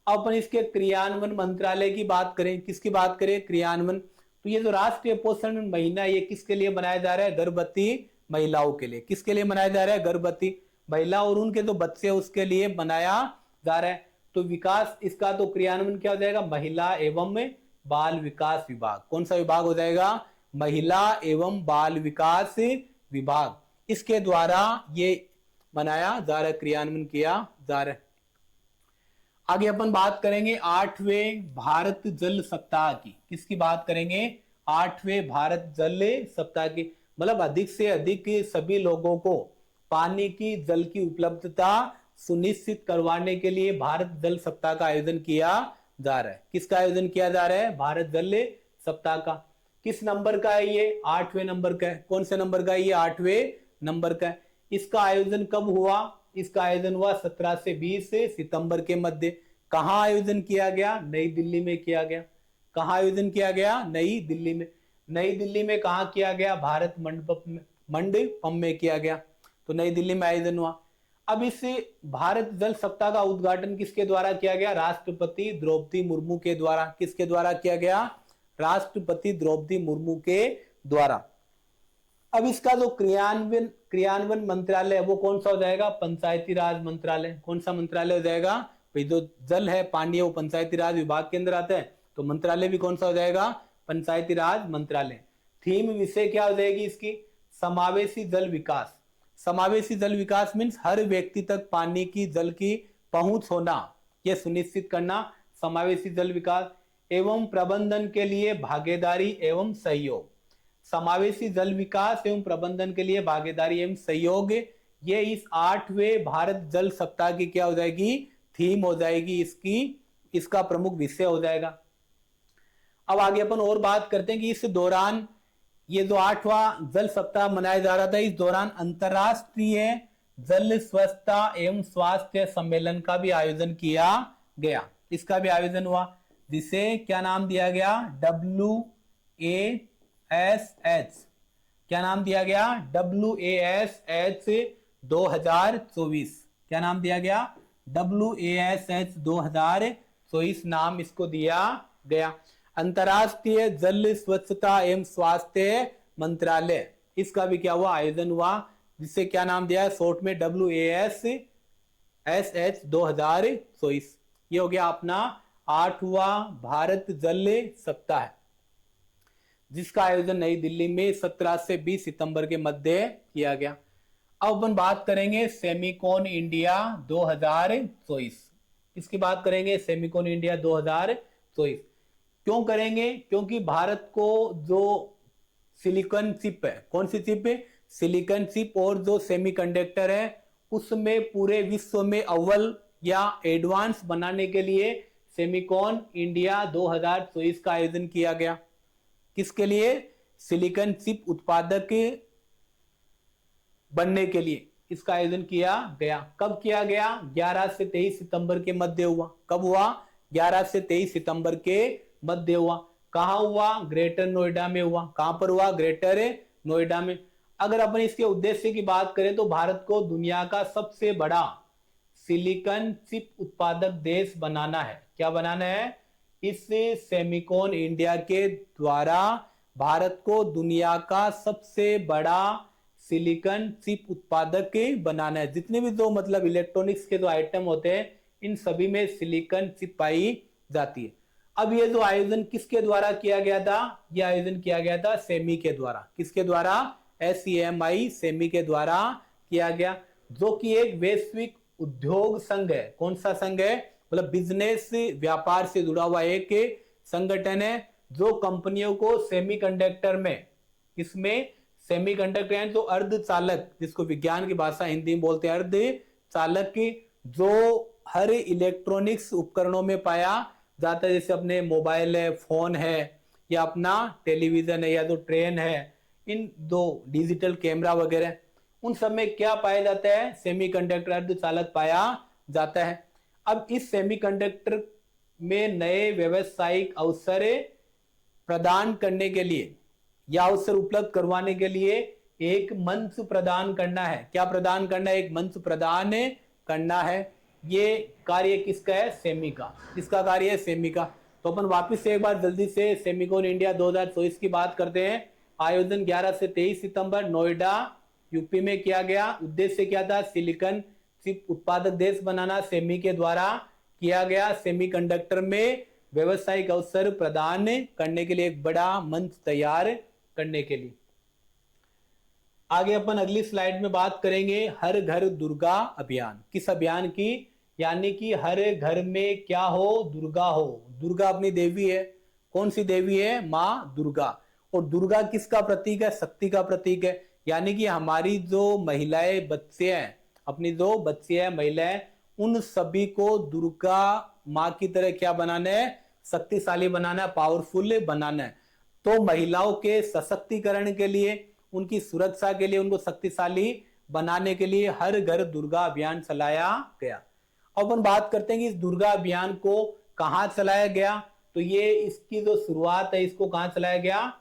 अब अपन इसके क्रियान्वयन मंत्रालय की बात करें, किसकी बात करें, क्रियान्वयन। तो ये जो राष्ट्रीय पोषण महीना ये किसके लिए मनाया जा रहा है, गर्भवती महिलाओं के लिए। किसके लिए मनाया जा रहा है, गर्भवती महिला और उनके जो बच्चे उसके लिए मनाया जा रहा है। तो विकास इसका तो क्रियान्वयन क्या हो जाएगा, महिला एवं बाल विकास विभाग। कौन सा विभाग हो जाएगा, महिला एवं बाल विकास विभाग। इसके द्वारा ये मनाया जा रहा है, क्रियान्वयन किया जा रहा है। आगे अपन बात करेंगे 8वें भारत जल सप्ताह की। किसकी बात करेंगे, 8वें भारत जल सप्ताह की। मतलब अधिक से अधिक सभी लोगों को पानी की, जल की उपलब्धता सुनिश्चित करवाने के लिए भारत जल सप्ताह का आयोजन किया जा रहा है। किसका आयोजन किया जा रहा है, भारत जल सप्ताह का। किस नंबर का है ये, 8वें नंबर का है। कौन से नंबर का है ये, 8वें नंबर का है। इसका आयोजन कब हुआ, इसका आयोजन हुआ 17 से 20 सितंबर के मध्य। कहां आयोजन किया गया, नई दिल्ली में किया गया। कहां आयोजन किया गया, नई दिल्ली में। नई दिल्ली में कहां किया गया, भारत मंडपम में किया गया। तो नई दिल्ली में आयोजन हुआ। अब इस भारत जल सप्ताह का उद्घाटन किसके द्वारा किया गया, राष्ट्रपति द्रौपदी मुर्मू के द्वारा। किसके द्वारा किया गया, राष्ट्रपति द्रौपदी मुर्मू के द्वारा। अब इसका जो क्रियान्वयन मंत्रालय है वो कौन सा हो जाएगा, पंचायती राज मंत्रालय। कौन सा मंत्रालय हो जाएगा, भाई जो जल है पानी है वो पंचायती राज विभाग के अंदर आता है, तो मंत्रालय भी कौन सा हो जाएगा, पंचायती राज मंत्रालय। थीम विषय क्या हो जाएगी इसकी, समावेशी जल विकास। समावेशी जल विकास मीन्स हर व्यक्ति तक पानी की, जल की पहुंच होना, यह सुनिश्चित करना, समावेशी जल विकास एवं प्रबंधन के लिए भागीदारी एवं सहयोग। समावेशी जल विकास एवं प्रबंधन के लिए भागीदारी एवं सहयोग, ये इस 8वें भारत जल सप्ताह की क्या हो जाएगी, थीम हो जाएगी, इसका प्रमुख विषय हो जाएगा। अब आगे अपन और बात करते हैं कि इस दौरान ये जो 8वां जल सप्ताह मनाया जा रहा था, इस दौरान अंतरराष्ट्रीय जल स्वच्छता एवं स्वास्थ्य सम्मेलन का भी आयोजन किया गया। इसका भी आयोजन हुआ, जिसे क्या नाम दिया गया, WASH। क्या नाम दिया गया, WASH 2024। क्या नाम दिया गया, WASH 2024 नाम इसको दिया गया। अंतरराष्ट्रीय जल स्वच्छता एवं स्वास्थ्य मंत्रालय, इसका भी क्या हुआ, आयोजन हुआ, जिससे क्या नाम दिया है, शॉर्ट में WASH 2024। ये हो गया अपना 8वां भारत जल सप्ताह, जिसका आयोजन नई दिल्ली में 17 से 20 सितंबर के मध्य किया गया। अब अपन बात करेंगे सेमिकॉन इंडिया 2024। इसकी बात करेंगे सेमिकॉन इंडिया 2024। क्यों करेंगे, क्योंकि भारत को जो सिलिकॉन चिप है, कौन सी चिप है, सिलिकॉन चिप, और जो सेमीकंडक्टर है, उसमें पूरे विश्व में अव्वल या एडवांस बनाने के लिए सेमिकॉन इंडिया 2024 का आयोजन किया गया। किसके लिए, सिलिकॉन चिप उत्पादक बनने के लिए इसका आयोजन किया गया। कब किया गया, 11 से 23 सितंबर के मध्य हुआ। कब हुआ, 11 से 23 सितंबर के मध्य हुआ। कहां हुआ, ग्रेटर नोएडा में हुआ। कहां पर हुआ, ग्रेटर नोएडा में। अगर अपन इसके उद्देश्य की बात करें तो भारत को दुनिया का सबसे बड़ा सिलिकॉन चिप उत्पादक देश बनाना है। क्या बनाना है, इस सेमिकॉन इंडिया के द्वारा भारत को दुनिया का सबसे बड़ा सिलिकॉन चिप उत्पादक बनाना है। जितने भी जो मतलब इलेक्ट्रॉनिक्स के जो आइटम होते हैं, इन सभी में सिलिकॉन चिप पाई जाती है। अब ये जो आयोजन किसके द्वारा किया गया था, ये आयोजन किया गया था सेमी के द्वारा। किसके द्वारा, SEMI सेमी के द्वारा किया गया, जो कि एक वैश्विक उद्योग संघ है। कौन सा संघ है, मतलब बिजनेस, व्यापार से जुड़ा हुआ एक संगठन है, जो कंपनियों को सेमीकंडक्टर में, इसमें सेमीकंडक्टर यानी तो अर्धचालक, जिसको विज्ञान की भाषा हिंदी में बोलते हैं अर्धचालक, जो हर इलेक्ट्रॉनिक्स उपकरणों में पाया जाता है, जैसे अपने मोबाइल है, फोन है, या अपना टेलीविजन है, या जो ट्रेन है, इन दो डिजिटल कैमरा वगैरह, उन सब में क्या पाया जाता है, सेमीकंडक्टर अर्धचालक पाया जाता है। अब इस सेमीकंडक्टर में नए व्यवसायिक अवसर प्रदान करने के लिए या अवसर उपलब्ध करवाने के लिए एक मंच प्रदान करना है। क्या प्रदान करना है, एक मंच प्रदान करना है। ये कार्य किसका है, सेमी का। किसका कार्य है, सेमी का। तो अपन वापस से एक बार जल्दी से सेमिकॉन इंडिया 2024 की बात करते हैं। आयोजन 11 से 23 सितंबर नोएडा यूपी में किया गया। उद्देश्य क्या था, सिलिकॉन चिप उत्पादक देश बनाना, सेमी के द्वारा किया गया। सेमीकंडक्टर में व्यवसायिक अवसर प्रदान करने के लिए एक बड़ा मंच तैयार करने के लिए। आगे अपन अगली स्लाइड में बात करेंगे हर घर दुर्गा अभियान। किस अभियान की, यानी कि हर घर में क्या हो, दुर्गा हो। दुर्गा अपनी देवी है। कौन सी देवी है, माँ दुर्गा। और दुर्गा किसका प्रतीक है, शक्ति का प्रतीक है। यानी कि हमारी जो महिलाएं, बच्चे हैं, अपनी जो बच्चे हैं, महिलाएं, उन सभी को दुर्गा माँ की तरह क्या बनाना है, शक्तिशाली बनाना है, पावरफुल बनाना है। तो महिलाओं के सशक्तिकरण के लिए, उनकी सुरक्षा के लिए, उनको शक्तिशाली बनाने के लिए हर घर दुर्गा अभियान चलाया गया। अब अपन बात करते हैं कि इस दुर्गा अभियान को कहां चलाया गया। तो ये इसकी जो शुरुआत है, इसको कहां चलाया गया,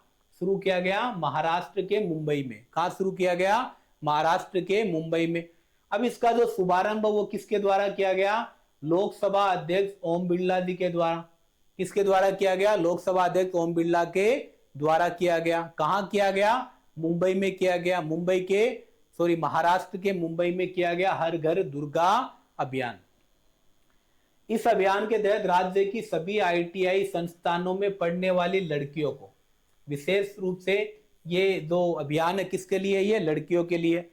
शुरू किया गया महाराष्ट्र के मुंबई में। कहां शुरू किया गया, महाराष्ट्र के मुंबई में। अब इसका जो शुभारंभ वो किसके द्वारा किया गया, लोकसभा अध्यक्ष ओम बिरला जी के द्वारा। किसके द्वारा किया गया, लोकसभा अध्यक्ष ओम बिरला के द्वारा किया गया। कहां किया गया, मुंबई में किया गया। महाराष्ट्र के मुंबई में किया गया हर घर दुर्गा अभियान। इस अभियान के तहत राज्य की सभी ITI संस्थानों में पढ़ने वाली लड़कियों को, विशेष रूप से ये जो अभियान है किसके लिए, ये लड़कियों के लिए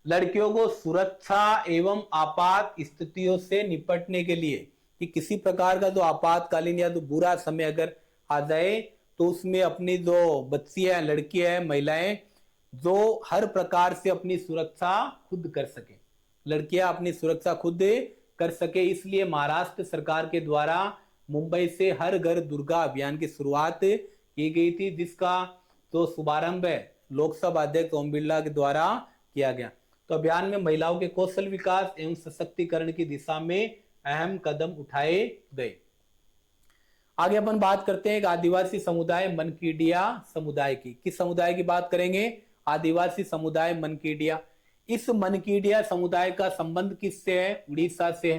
लड़कियों को सुरक्षा एवं आपात स्थितियों से निपटने के लिए, कि किसी प्रकार का जो आपातकालीन या तो बुरा समय अगर आ जाए, तो उसमें अपनी जो बच्चियां, लड़कियां हैं, महिलाएं, जो हर प्रकार से अपनी सुरक्षा खुद कर सके, लड़कियां अपनी सुरक्षा खुद कर सके। इसलिए महाराष्ट्र सरकार के द्वारा मुंबई से हर घर दुर्गा अभियान की शुरुआत की गई थी, जिसका जो शुभारंभ है लोकसभा अध्यक्ष ओम बिरला के द्वारा किया गया। तो अभियान में महिलाओं के कौशल विकास एवं सशक्तिकरण की दिशा में अहम कदम उठाए गए। आगे अपन बात करते हैं एक आदिवासी समुदाय मनकीडिया समुदाय की। किस समुदाय की बात करेंगे? आदिवासी समुदाय मनकीडिया। इस मनकीडिया समुदाय का संबंध किससे है? उड़ीसा से है।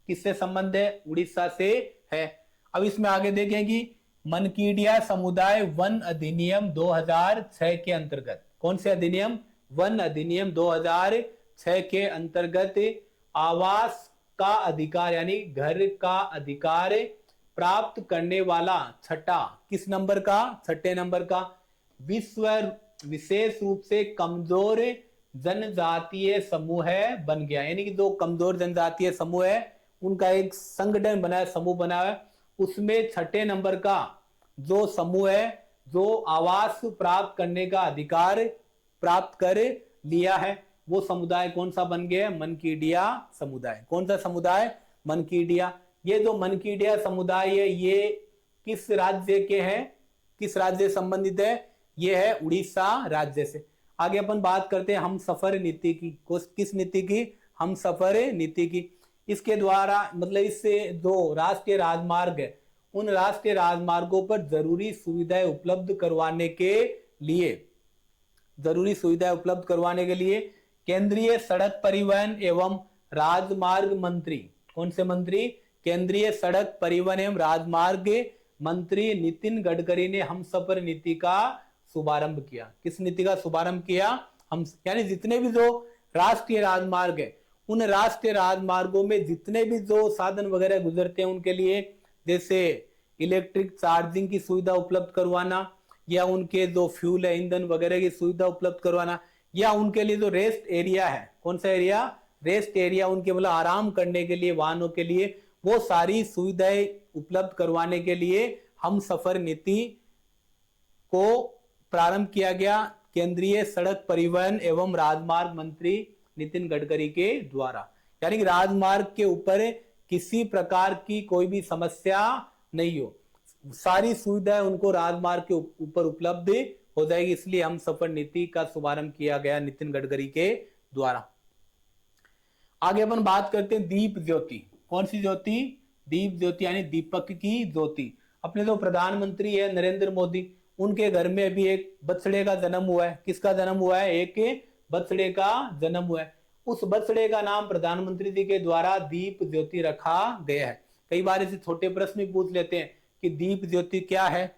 किससे संबंध है? उड़ीसा से है। अब इसमें आगे देखें कि मनकीडिया समुदाय वन अधिनियम 2006 के अंतर्गत, कौन से अधिनियम? वन अधिनियम 2006 के अंतर्गत आवास का अधिकार यानी घर का अधिकार प्राप्त करने वाला छठा, किस नंबर का? छठे नंबर का विश्व विशेष रूप से कमजोर जनजातीय समूह बन गया। यानी कि जो कमजोर जनजातीय समूह है उनका एक संगठन बना है, समूह बना है। उसमें छठे नंबर का जो समूह है, जो आवास प्राप्त करने का अधिकार प्राप्त कर लिया है, वो समुदाय कौन सा बन गया? मनकीडिया समुदाय। कौन सा समुदाय? मनकीडिया। ये जो मनकीडिया समुदाय है ये किस राज्य के हैं? किस राज्य से संबंधित है? ये है उड़ीसा राज्य से। आगे अपन बात करते हैं हम सफर नीति की। किस नीति की? हम सफर नीति की। इसके द्वारा मतलब इससे जो राष्ट्रीय राजमार्ग है उन राष्ट्रीय राजमार्गों पर जरूरी सुविधाएं उपलब्ध करवाने के लिए केंद्रीय सड़क परिवहन एवं राजमार्ग मंत्री, कौन से मंत्री? केंद्रीय सड़क परिवहन एवं राजमार्ग मंत्री नितिन गडकरी ने हम सफर नीति का शुभारंभ किया। किस नीति का शुभारंभ किया? हम यानी जितने भी जो राष्ट्रीय राजमार्ग है उन राष्ट्रीय राजमार्गों में जितने भी जो साधन वगैरह गुजरते हैं उनके लिए जैसे इलेक्ट्रिक चार्जिंग की सुविधा उपलब्ध करवाना, या उनके जो फ्यूल है ईंधन वगैरह की सुविधा उपलब्ध करवाना, या उनके लिए जो रेस्ट एरिया है, कौन सा एरिया? रेस्ट एरिया, उनके मतलब आराम करने के लिए वाहनों के लिए, वो सारी सुविधाएं उपलब्ध करवाने के लिए हम सफर नीति को प्रारंभ किया गया केंद्रीय सड़क परिवहन एवं राजमार्ग मंत्री नितिन गडकरी के द्वारा। यानी कि राजमार्ग के ऊपर किसी प्रकार की कोई भी समस्या नहीं हो, सारी सुविधाएं उनको राजमार्ग के ऊपर उपलब्ध हो जाएगी, इसलिए हम सफर नीति का शुभारंभ किया गया नितिन गडकरी के द्वारा। आगे अपन बात करते हैं दीप ज्योति। कौन सी ज्योति? दीप ज्योति यानी दीपक की ज्योति। अपने जो प्रधानमंत्री है नरेंद्र मोदी, उनके घर में अभी एक बछड़े का जन्म हुआ है। किसका जन्म हुआ है? एक बछड़े का जन्म हुआ है। उस बछड़े का नाम प्रधानमंत्री जी के द्वारा दीप ज्योति रखा गया है। कई बार ऐसे छोटे प्रश्न भी पूछ लेते हैं कि दीप ज्योति क्या है?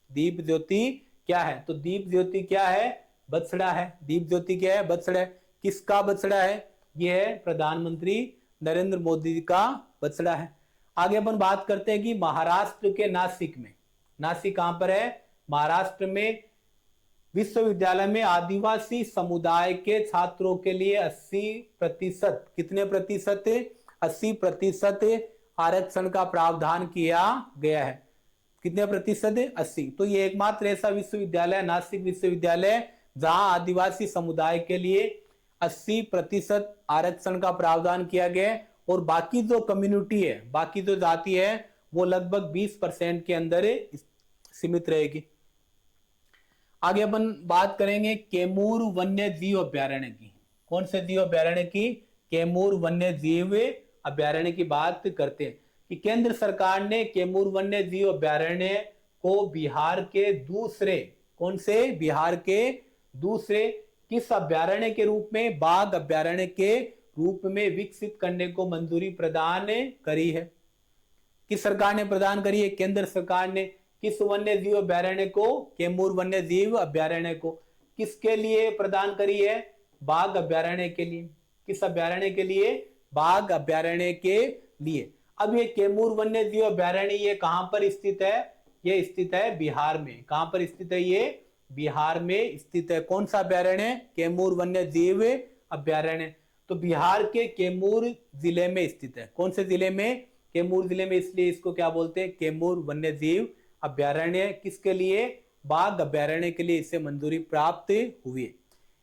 दीप ज्योति क्या है? तो दीप ज्योति क्या है? बछड़ा है। दीप ज्योति क्या है? बछड़ा है। किसका बछड़ा है? यह है प्रधानमंत्री नरेंद्र मोदी जी का बछड़ा है। आगे अपन बात करते हैं कि महाराष्ट्र के नासिक में, नासिक कहां पर है? महाराष्ट्र में विश्वविद्यालय में आदिवासी समुदाय के छात्रों के लिए 80%, कितने प्रतिशत? 80% आरक्षण का प्रावधान किया गया है। कितने प्रतिशत? 80। तो ये एकमात्र ऐसा विश्वविद्यालय नासिक विश्वविद्यालय जहां आदिवासी समुदाय के लिए 80% आरक्षण का प्रावधान किया गया है, और बाकी जो कम्युनिटी है, बाकी जो जाति है वो लगभग 20% के अंदर सीमित रहेगी। आगे अपन बात करेंगे कैमूर वन्य जीव अभ्यारण्य की। कौन से जीव अभ्यारण्य की? कैमूर वन्य जीव अभ्यारण्य की बात करते हैं कि केंद्र सरकार ने कैमूर वन्य जीव अभ्यारण्य को बिहार के दूसरे, कौन से? बिहार के दूसरे किस अभ्यारण्य के रूप में? बाघ अभ्यारण्य के रूप में विकसित करने को मंजूरी प्रदान करी है। किस सरकार ने प्रदान करी है? केंद्र सरकार ने। किस वन्य जीव अभ्यारण्य को? कैमूर वन्य जीव अभ्यारण्य को। किसके लिए प्रदान करी है? बाघ अभ्यारण्य के लिए। किस अभ्यारण्य के लिए? बाघ अभ्यारण्य के लिए। अब ये कैमूर वन्य जीव अभ्यारण्य ये कहां पर स्थित है? ये स्थित है बिहार में। कहां पर स्थित है? ये बिहार में स्थित है। कौन सा अभ्यारण्य? कैमूर वन्य जीव अभ्यारण्य। तो बिहार के कैमूर जिले में स्थित है। कौन से जिले में? कैमूर जिले में, इसलिए इसको क्या बोलते हैं? कैमूर वन्य जीव अभ्यारण्य। किसके लिए? बाघ अभ्यारण्य के लिए इसे मंजूरी प्राप्त हुई है।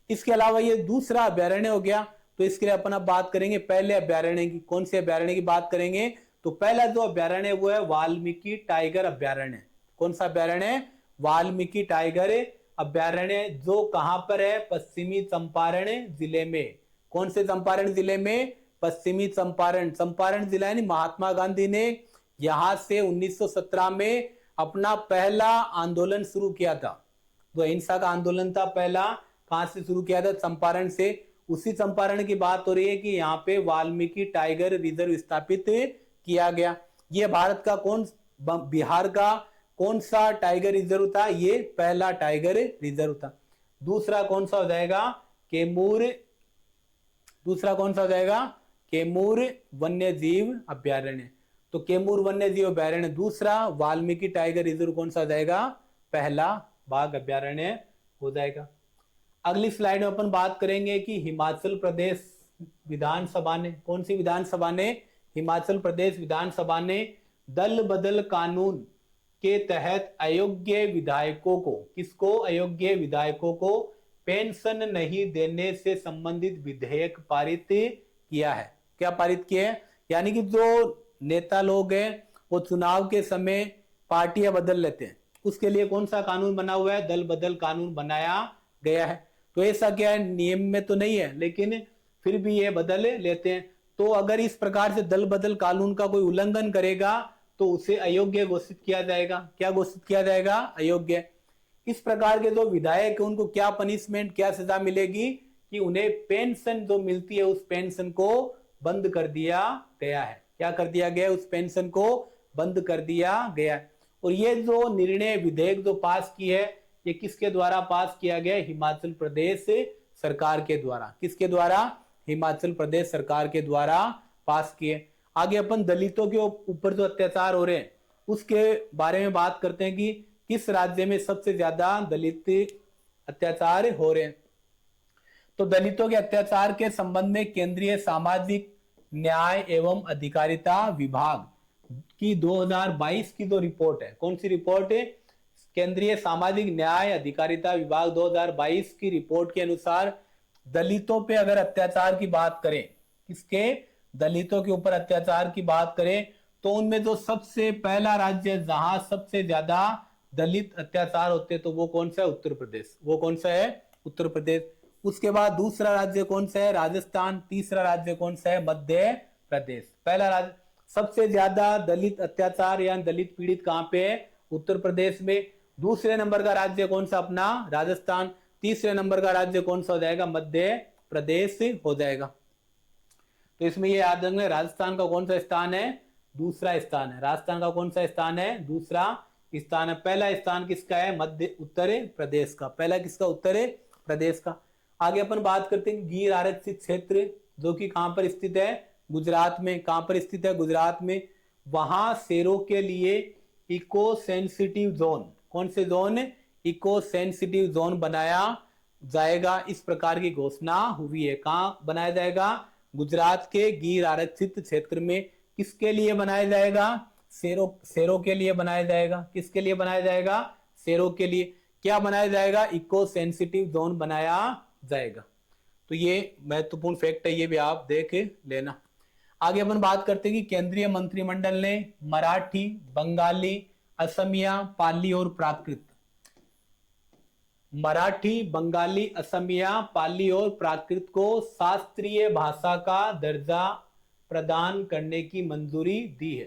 इसके अलावा ये दूसरा अभ्यारण्य हो गया। तो इसके लिए अपन अब बात करेंगे पहले अभ्यारण्य की। कौन से अभ्यारण्य की बात करेंगे? तो पहला जो अभ्यारण्य वो है वाल्मीकि टाइगर अभ्यारण्य। कौन सा अभ्यारण्य? वाल्मीकि टाइगर अभ्यारण्य, जो कहां पर है? पश्चिमी चंपारण जिले में। कौन से चंपारण जिले में? पश्चिमी चंपारण। चंपारण जिला यानी महात्मा गांधी ने यहां से 1917 में अपना पहला आंदोलन शुरू किया था। जो अहिंसा का आंदोलन था पहला, कहां से शुरू किया था? चंपारण से। उसी चंपारण की बात हो रही है कि यहाँ पे वाल्मीकि टाइगर रिजर्व स्थापित किया गया। ये भारत का बिहार का कौन सा टाइगर रिजर्व था? ये पहला टाइगर रिजर्व था। दूसरा कौन सा हो जाएगा? कैमूर। दूसरा कौन सा हो जाएगा? कैमूर वन्य जीव अभ्यारण्य। तो कैमूर वन्य जीव अभ्यारण्य दूसरा, वाल्मीकि टाइगर रिजर्व कौन सा हो जाएगा? पहला बाघ अभ्यारण्य हो जाएगा। अगली स्लाइड में अपन बात करेंगे कि हिमाचल प्रदेश विधानसभा ने, कौन सी विधानसभा ने? हिमाचल प्रदेश विधानसभा ने दल बदल कानून के तहत अयोग्य विधायकों को, किसको? अयोग्य विधायकों को पेंशन नहीं देने से संबंधित विधेयक पारित किया है। क्या पारित किया है? यानी कि जो नेता लोग हैं वो चुनाव के समय पार्टियां बदल लेते हैं, उसके लिए कौन सा कानून बना हुआ है? दल बदल कानून बनाया गया है। तो ऐसा क्या है? नियम में तो नहीं है, लेकिन फिर भी ये बदल लेते हैं। तो अगर इस प्रकार से दल बदल कानून का कोई उल्लंघन करेगा तो उसे अयोग्य घोषित किया जाएगा। क्या घोषित किया जाएगा? अयोग्य। इस प्रकार के जो विधायक उनको क्या पनिशमेंट, क्या सजा मिलेगी? कि उन्हें पेंशन जो मिलती है उस पेंशन को बंद कर दिया गया है। क्या कर दिया गया? उस पेंशन को बंद कर दिया गया है। और ये जो निर्णय विधेयक जो पास की है, ये किसके द्वारा पास किया गया? हिमाचल प्रदेश सरकार के द्वारा। किसके द्वारा? हिमाचल प्रदेश सरकार के द्वारा पास किए। आगे अपन दलितों के ऊपर जो अत्याचार हो रहे हैं उसके बारे में बात करते हैं कि किस राज्य में सबसे ज्यादा दलित अत्याचार हो रहे हैं। तो दलितों के अत्याचार के संबंध में केंद्रीय सामाजिक न्याय एवं अधिकारिता विभाग की 2022 की जो रिपोर्ट है, कौन सी रिपोर्ट है? केंद्रीय सामाजिक न्याय अधिकारिता विभाग 2022 की रिपोर्ट के अनुसार दलितों पे अगर अत्याचार की बात करें, किसके? दलितों के ऊपर अत्याचार की बात करें तो उनमें जो सबसे पहला राज्य जहां सबसे ज्यादा दलित अत्याचार होते तो वो कौन सा है? उत्तर प्रदेश। वो कौन सा है? उत्तर प्रदेश। उसके बाद दूसरा राज्य कौन सा है? राजस्थान। तीसरा राज्य कौन सा है? मध्य प्रदेश। पहला राज्य सबसे ज्यादा दलित अत्याचार या दलित पीड़ित कहां पे है? उत्तर प्रदेश में। दूसरे नंबर का राज्य कौन सा? अपना राजस्थान। तीसरे नंबर का राज्य कौन सा हो जाएगा? मध्य प्रदेश हो जाएगा। तो इसमें ये याद रखना, राजस्थान का कौन सा स्थान है? दूसरा स्थान है। राजस्थान का कौन सा स्थान है? दूसरा स्थान है। पहला स्थान किसका है? मध्य उत्तर प्रदेश का। पहला किसका? उत्तर प्रदेश का। आगे अपन बात करते हैं गिर आरक्षित क्षेत्र, जो कि कहां पर स्थित है? गुजरात में। कहां पर स्थित है? गुजरात में। वहां शेरों के लिए इको सेंसिटिव जोन, कौन से जोन? इको सेंसिटिव जोन बनाया जाएगा, इस प्रकार की घोषणा हुई है। कहां बनाया जाएगा? गुजरात के गिर आरक्षित क्षेत्र में। किसके लिए बनाया जाएगा? शेरों के लिए बनाया जाएगा। किसके लिए बनाया जाएगा? शेरों के लिए। क्या बनाया जाएगा? इको सेंसिटिव जोन बनाया जाएगा। तो ये महत्वपूर्ण फैक्ट है, ये भी आप देख लेना। आगे अपन बात करते हैं कि केंद्रीय मंत्रिमंडल ने मराठी, बंगाली, असमिया, पाली और प्राकृत, मराठी, बंगाली, असमिया, पाली और प्राकृत को शास्त्रीय भाषा का दर्जा प्रदान करने की मंजूरी दी है।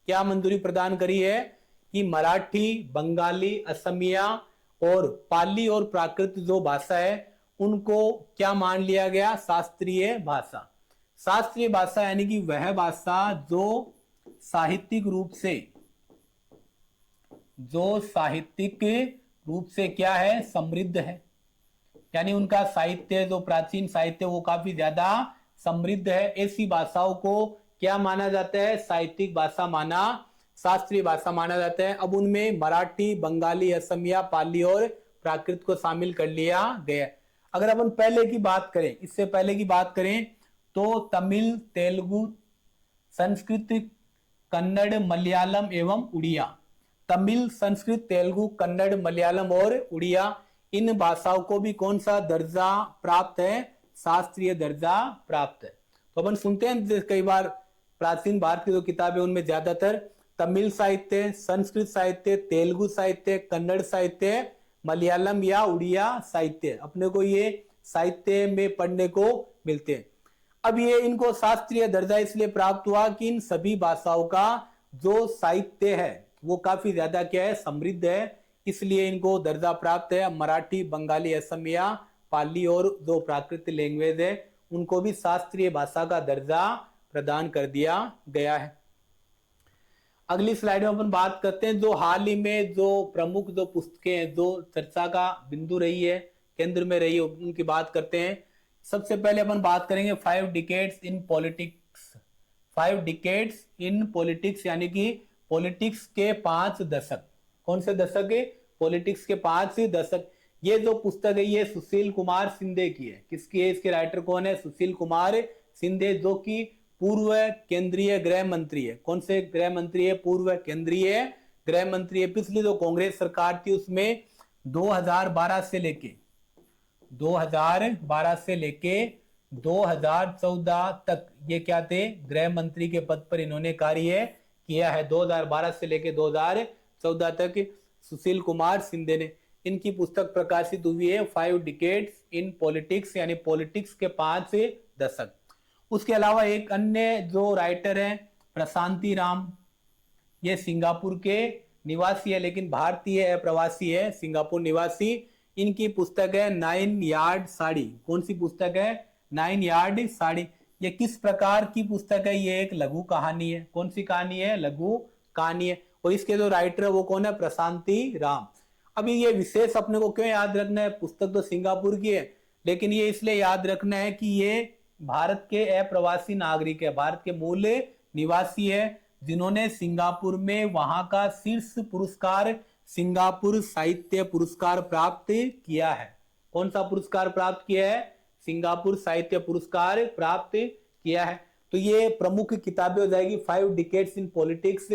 क्या मंजूरी प्रदान करी है? कि मराठी, बंगाली, असमिया और पाली और प्राकृत जो भाषा है उनको क्या मान लिया गया? शास्त्रीय भाषा। शास्त्रीय भाषा यानी कि वह भाषा जो साहित्यिक रूप से क्या है? समृद्ध है। यानी उनका साहित्य, जो प्राचीन साहित्य, वो काफी ज्यादा समृद्ध है। ऐसी भाषाओं को क्या माना जाता है? साहित्यिक भाषा माना, शास्त्रीय भाषा माना जाता है। अब उनमें मराठी, बंगाली, असमिया, पाली और प्राकृत को शामिल कर लिया गया। अगर अपन पहले की बात करें, इससे पहले की बात करें तो तमिल, तेलुगु, संस्कृत, कन्नड़, मलयालम एवं उड़िया। तमिल, संस्कृत, तेलुगु, कन्नड़, मलयालम और उड़िया, इन भाषाओं को भी कौन सा दर्जा प्राप्त है? शास्त्रीय दर्जा प्राप्त है। तो अपन सुनते हैं कई बार प्राचीन भारत की जो किताबें उनमें ज्यादातर तमिल साहित्य, संस्कृत साहित्य, तेलुगु साहित्य, कन्नड़ साहित्य, मलयालम या उड़िया साहित्य, अपने को ये साहित्य में पढ़ने को मिलते हैं। अब ये इनको शास्त्रीय दर्जा इसलिए प्राप्त हुआ कि इन सभी भाषाओं का जो साहित्य है वो काफी ज्यादा क्या है? समृद्ध है, इसलिए इनको दर्जा प्राप्त है। मराठी, बंगाली, असमिया, पाली और जो प्राकृत लैंग्वेज है उनको भी शास्त्रीय भाषा का दर्जा प्रदान कर दिया गया है। अगली स्लाइड में अपन बात करते हैं जो हाल ही में जो प्रमुख जो पुस्तकें हैं जो चर्चा का बिंदु रही है, केंद्र में रही है, उनकी बात करते हैं। सबसे पहले अपन बात करेंगे 5 decades in politics. 5 decades in politics यानी कि पॉलिटिक्स के 5 दशक। कौन से दशक है? पॉलिटिक्स के 5 दशक। ये जो पुस्तक है ये सुशील कुमार शिंदे की है। किसकी है? इसके राइटर कौन है? सुशील कुमार शिंदे, जो कि पूर्व केंद्रीय गृह मंत्री है। कौन से गृह मंत्री है? पूर्व केंद्रीय गृह मंत्री है। पिछली जो कांग्रेस सरकार थी उसमें 2012 से लेके 2014 तक ये क्या थे? गृह मंत्री के पद पर इन्होंने कार्य किया है। 2012 से लेके 2014 तक सुशील कुमार शिंदे ने। इनकी पुस्तक प्रकाशित हुई है 5 डिकेड्स इन पॉलिटिक्स यानी पॉलिटिक्स के 5 दशक। उसके अलावा एक अन्य जो राइटर है प्रशांति राम, ये सिंगापुर के निवासी है लेकिन भारतीय है, प्रवासी है, सिंगापुर निवासी। इनकी पुस्तक है 9 यार्ड साड़ी। कौन सी पुस्तक है? 9 यार्ड साड़ी। ये किस प्रकार की पुस्तक है? ये एक लघु कहानी है। कौन सी कहानी है? लघु कहानी है। और इसके जो राइटर है वो कौन है? प्रशांति राम। अभी ये विशेष अपने को क्यों याद रखना है? पुस्तक तो सिंगापुर की है लेकिन ये इसलिए याद रखना है कि ये भारत के अप्रवासी नागरिक है, भारत के मूल निवासी है, जिन्होंने सिंगापुर में वहां का शीर्ष पुरस्कार सिंगापुर साहित्य पुरस्कार प्राप्त किया है। कौन सा पुरस्कार प्राप्त किया है? सिंगापुर साहित्य पुरस्कार प्राप्त किया है। तो ये प्रमुख किताबें हो जाएगी 5 डिकेड्स इन पॉलिटिक्स,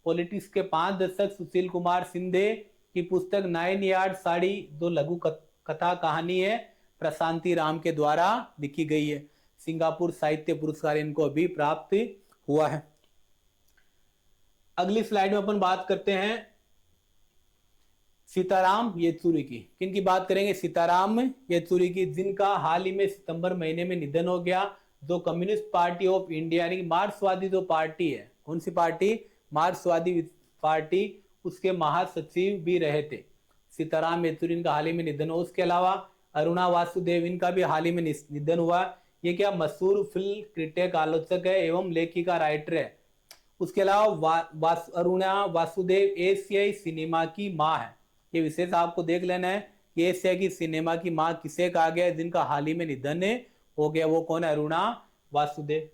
पॉलिटिक्स के 5 दशक। सुशील कुमार शिंदे की पुस्तक 9 यार्ड साड़ी, जो लघु कथा कहानी है, प्रशांति राम के द्वारा लिखी गई है। सिंगापुर साहित्य पुरस्कार इनको अभी प्राप्त हुआ है। अगली स्लाइड में अपन बात करते हैं सीताराम येचुरी की। किन की बात करेंगे? सीताराम येचुरी की, जिनका हाल ही में सितंबर महीने में निधन हो गया। जो कम्युनिस्ट पार्टी ऑफ इंडिया यानी मार्क्सवादी जो पार्टी है, कौन सी पार्टी? मार्क्सवादी पार्टी, उसके महासचिव भी रहे थे। सीताराम येचुरी, इनका हाल ही में निधन हुआ। उसके अलावा अरुणा वासुदेव, इनका भी हाल ही में निधन हुआ। ये क्या मशहूर फिल्म क्रिटिक, आलोचक है एवं लेखिका, राइटर है। उसके अलावा अरुणा वासुदेव एशियाई सिनेमा की मां है। ये विशेष आपको देख लेना है कि एशिया की सिनेमा की मां किसे कहा गया है, जिनका हाल ही में निधन हो गया, वो कौन है? अरुणा वासुदेव।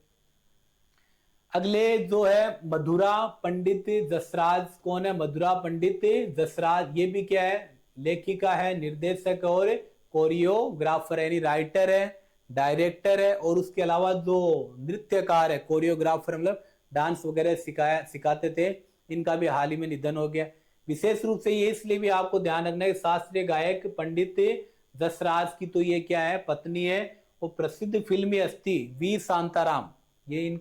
अगले जो है मधुरा पंडित जसराज। कौन है? मधुरा पंडित जसराज। ये भी क्या है? लेखिका है, निर्देशक और कोरियोग्राफर यानी राइटर है, डायरेक्टर है, और उसके अलावा जो नृत्यकार है, कोरियोग्राफर मतलब डांस वगैरह सिखाते थे। इनका भी हाल ही में निधन हो गया। विशेष रूप से ये इसलिए भी आपको ध्यान रखना है, शास्त्रीय गायक पंडित जसराज की तो ये क्या है? पत्नी है। वो प्रसिद्ध फिल्मी हस्ती वी शांताराम, ये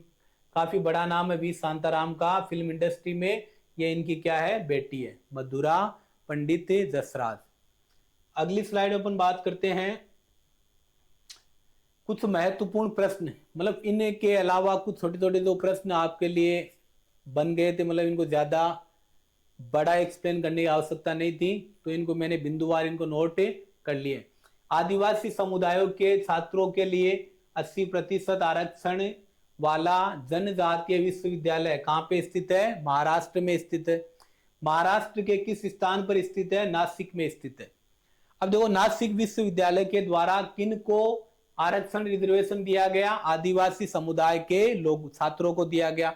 काफी बड़ा नाम है वी शांताराम का फिल्म इंडस्ट्री में, ये इनकी क्या है? बेटी है, मधुरा पंडित जसराज। अगली स्लाइड अपन बात करते हैं कुछ महत्वपूर्ण प्रश्न, मतलब इनके अलावा कुछ छोटे छोटे जो प्रश्न आपके लिए बन गए थे, मतलब इनको ज्यादा बड़ा एक्सप्लेन करने की आवश्यकता नहीं थी, तो इनको मैंने बिंदुवार इनको नोट कर लिए। आदिवासी समुदायों के छात्रों के लिए 80% आरक्षण वाला जनजातीय विश्वविद्यालय कहाँ पे स्थित है? महाराष्ट्र में स्थित है। महाराष्ट्र के किस स्थान पर स्थित है? नासिक में स्थित है। अब देखो, नासिक विश्वविद्यालय के द्वारा किन को आरक्षण रिजर्वेशन दिया गया? आदिवासी समुदाय के लोग छात्रों को दिया गया।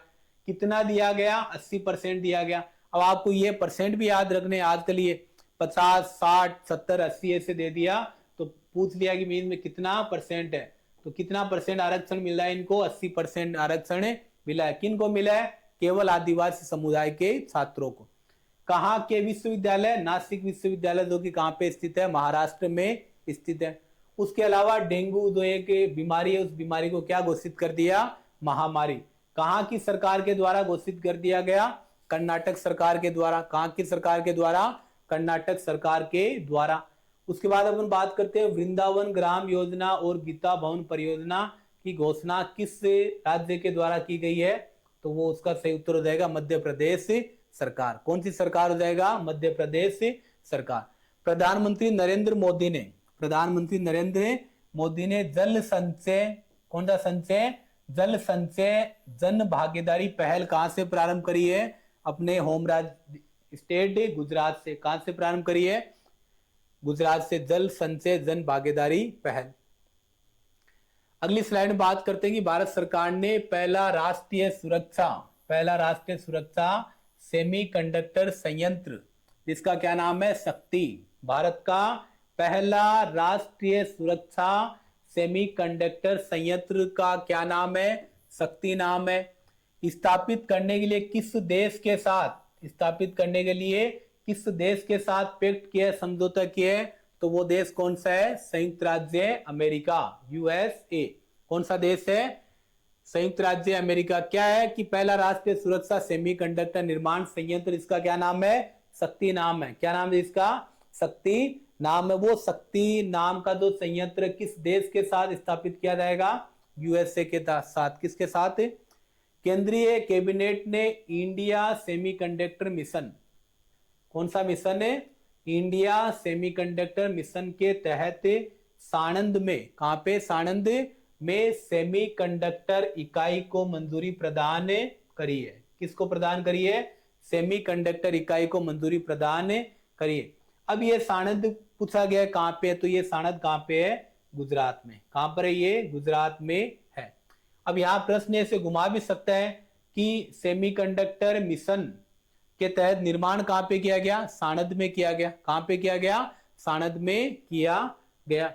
कितना दिया गया? 80% दिया गया। अब आपको ये परसेंट भी याद रखने, आजकल ये 50, 60, 70, 80 ऐसे दे दिया तो पूछ लिया कि मीन में कितना परसेंट है, तो कितना परसेंट आरक्षण मिल रहा है इनको? 80% आरक्षण मिला है। किन को मिला है? केवल आदिवासी समुदाय के छात्रों को। कहाँ के विश्वविद्यालय? नासिक विश्वविद्यालय, जो कि कहाँ पे स्थित है? महाराष्ट्र में स्थित है। उसके अलावा डेंगू जो एक बीमारी है, उस बीमारी को क्या घोषित कर दिया? महामारी। कहाँ की सरकार के द्वारा घोषित कर दिया गया? कर्नाटक सरकार के द्वारा। कहाँ की सरकार के द्वारा? कर्नाटक सरकार के द्वारा। उसके बाद अपन बात करते हैं वृंदावन ग्राम योजना और गीता भवन परियोजना की घोषणा किस राज्य के द्वारा की गई है? तो वो उसका सही उत्तर हो जाएगा मध्य प्रदेश सरकार। कौन सी सरकार हो जाएगा? मध्य प्रदेश सरकार। प्रधानमंत्री नरेंद्र मोदी ने जल संचय, कौन सा संचय? जल संचय जन भागीदारी पहल कहां से प्रारंभ करी है? अपने होम राज्य स्टेट गुजरात से। कहां से प्रारंभ करी है? गुजरात से जल संचय जन भागीदारी पहल। अगली स्लाइड में बात करते हैं कि भारत सरकार ने पहला राष्ट्रीय सुरक्षा सेमीकंडक्टर संयंत्र, जिसका क्या नाम है? शक्ति। भारत का पहला राष्ट्रीय सुरक्षा सेमीकंडक्टर संयंत्र का क्या नाम है? शक्ति नाम है। स्थापित करने के लिए किस देश के साथ पैक्ट किया, समझौता किया है? तो वो देश कौन सा है? संयुक्त राज्य अमेरिका, यूएसए। कौन सा देश है? संयुक्त राज्य अमेरिका। क्या है कि पहला राष्ट्रीय सुरक्षा सेमीकंडक्टर निर्माण संयंत्र, इसका क्या नाम है? शक्ति नाम है। क्या नाम है इसका? शक्ति नाम है। वो शक्ति नाम का जो संयंत्र किस देश के साथ स्थापित किया जाएगा? यूएसए के साथ। किसके साथ? केंद्रीय कैबिनेट ने इंडिया सेमीकंडक्टर मिशन, कौन सा मिशन है? इंडिया सेमीकंडक्टर मिशन के तहत साणंद में, कहां पे? साणंद में सेमीकंडक्टर इकाई को मंजूरी प्रदान करी है। किसको प्रदान करी है? सेमीकंडक्टर इकाई को मंजूरी प्रदान करी है। अब ये साणंद पूछा गया कहां पे है? तो ये साणंद कहां पे है? गुजरात में। कहां पर है ये? गुजरात में है। अब यहां प्रश्न ऐसे घुमा भी सकता है कि सेमीकंडक्टर मिशन के तहत निर्माण कहां पे किया गया? साणंद में किया गया। कहां पे किया गया? साणंद में किया गया।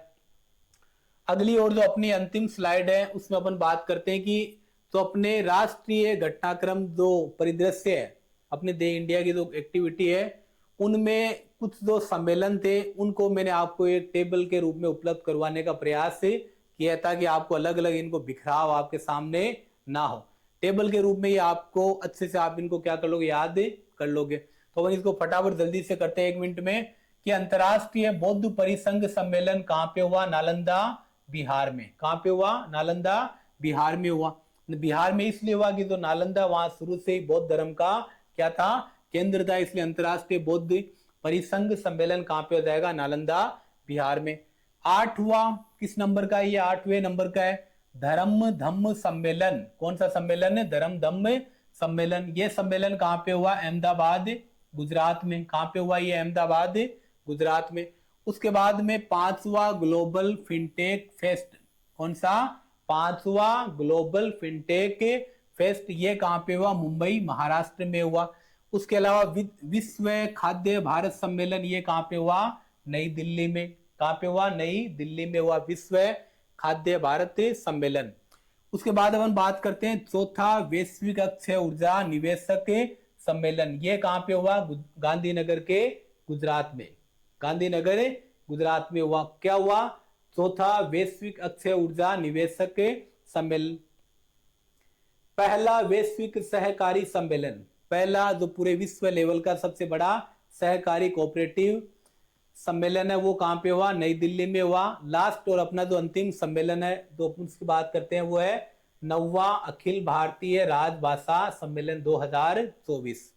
अगली और जो अपनी अंतिम स्लाइड है उसमें अपन बात करते हैं कि तो अपने राष्ट्रीय घटनाक्रम जो परिदृश्य है, अपने दे इंडिया की जो एक्टिविटी है, उनमें कुछ जो सम्मेलन थे उनको मैंने आपको एक टेबल के रूप में उपलब्ध करवाने का प्रयास किया ताकि आपको अलग अलग इनको बिखराव आपके सामने ना हो। टेबल के रूप में ये आपको अच्छे से आप इनको क्या कर लोगे? याद कर लोगे। तो अपन इसको फटाफट जल्दी से करते हैं 1 मिनट में कि अंतरराष्ट्रीय बौद्ध परिसंघ सम्मेलन कहां पे हुआ? नालंदा, बिहार में। कहां पे हुआ? नालंदा, बिहार में हुआ। बिहार में इसलिए हुआ कि जो नालंदा वहां शुरू से ही बौद्ध धर्म का क्या था? केंद्र था, इसलिए अंतरराष्ट्रीय बौद्ध परिसंघ सम्मेलन कहां पे हो जाएगा? नालंदा, बिहार में। 8वां किस नंबर का है? ये 8वें नंबर का है, धर्म धम्म सम्मेलन। कौन सा सम्मेलन है? धर्म धम्म सम्मेलन। ये सम्मेलन कहां पे हुआ? अहमदाबाद, गुजरात में। कहां पे हुआ? ये अहमदाबाद, गुजरात में। उसके बाद में 5वां ग्लोबल फिनटेक फेस्ट। कौन सा? 5वां ग्लोबल फिनटेक फेस्ट। ये कहां पे हुआ? मुंबई, महाराष्ट्र में हुआ। उसके अलावा विश्व खाद्य भारत सम्मेलन, ये कहां पे हुआ? नई दिल्ली में। कहां पे हुआ? नई दिल्ली में हुआ विश्व खाद्य भारत सम्मेलन। उसके बाद अपन बात करते हैं चौथा वैश्विक अक्षय ऊर्जा निवेशक सम्मेलन। ये कहां पे हुआ? गांधीनगर के, गुजरात में। गांधीनगर, गुजरात में हुआ। क्या हुआ? चौथा वैश्विक अक्षय ऊर्जा निवेशक सम्मेलन। पहला वैश्विक सहकारी सम्मेलन, पहला जो पूरे विश्व लेवल का सबसे बड़ा सहकारी कोऑपरेटिव सम्मेलन है, वो कहां पे हुआ? नई दिल्ली में हुआ। लास्ट और अपना जो अंतिम सम्मेलन है जो उसकी बात करते हैं वो है 9वां अखिल भारतीय राजभाषा सम्मेलन 2024।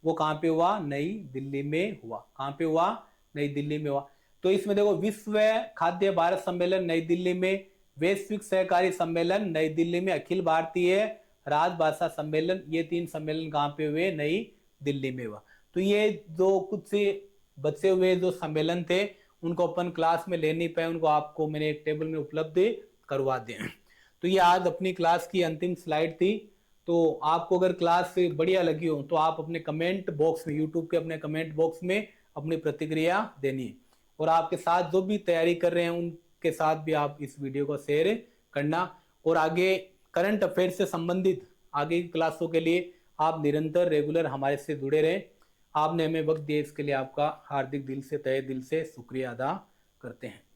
वो कहां पे हुआ? नई दिल्ली में हुआ। कहां पे हुआ? नई दिल्ली में हुआ। तो इसमें देखो, विश्व खाद्य भारत सम्मेलन नई दिल्ली में, वैश्विक सहकारी सम्मेलन नई दिल्ली में, अखिल भारतीय राजभाषा सम्मेलन, ये 3 सम्मेलन कहां पे हुए? नई दिल्ली में हुआ। तो ये जो कुछ बचे हुए जो सम्मेलन थे उनको अपन क्लास में ले नहीं पाए, उनको आपको मैंने एक टेबल में उपलब्ध करवा दिए। तो ये आज अपनी क्लास की अंतिम स्लाइड थी। तो आपको अगर क्लास बढ़िया लगी हो तो आप अपने कमेंट बॉक्स में, यूट्यूब के अपने कमेंट बॉक्स में अपनी प्रतिक्रिया देनी है। और आपके साथ जो भी तैयारी कर रहे हैं उनके साथ भी आप इस वीडियो को शेयर करना। और आगे करंट अफेयर से संबंधित आगे की क्लासों के लिए आप निरंतर रेगुलर हमारे से जुड़े रहें। आपने हमें वक्त दिया, इसके लिए आपका हार्दिक दिल से, तहे दिल से शुक्रिया अदा करते हैं।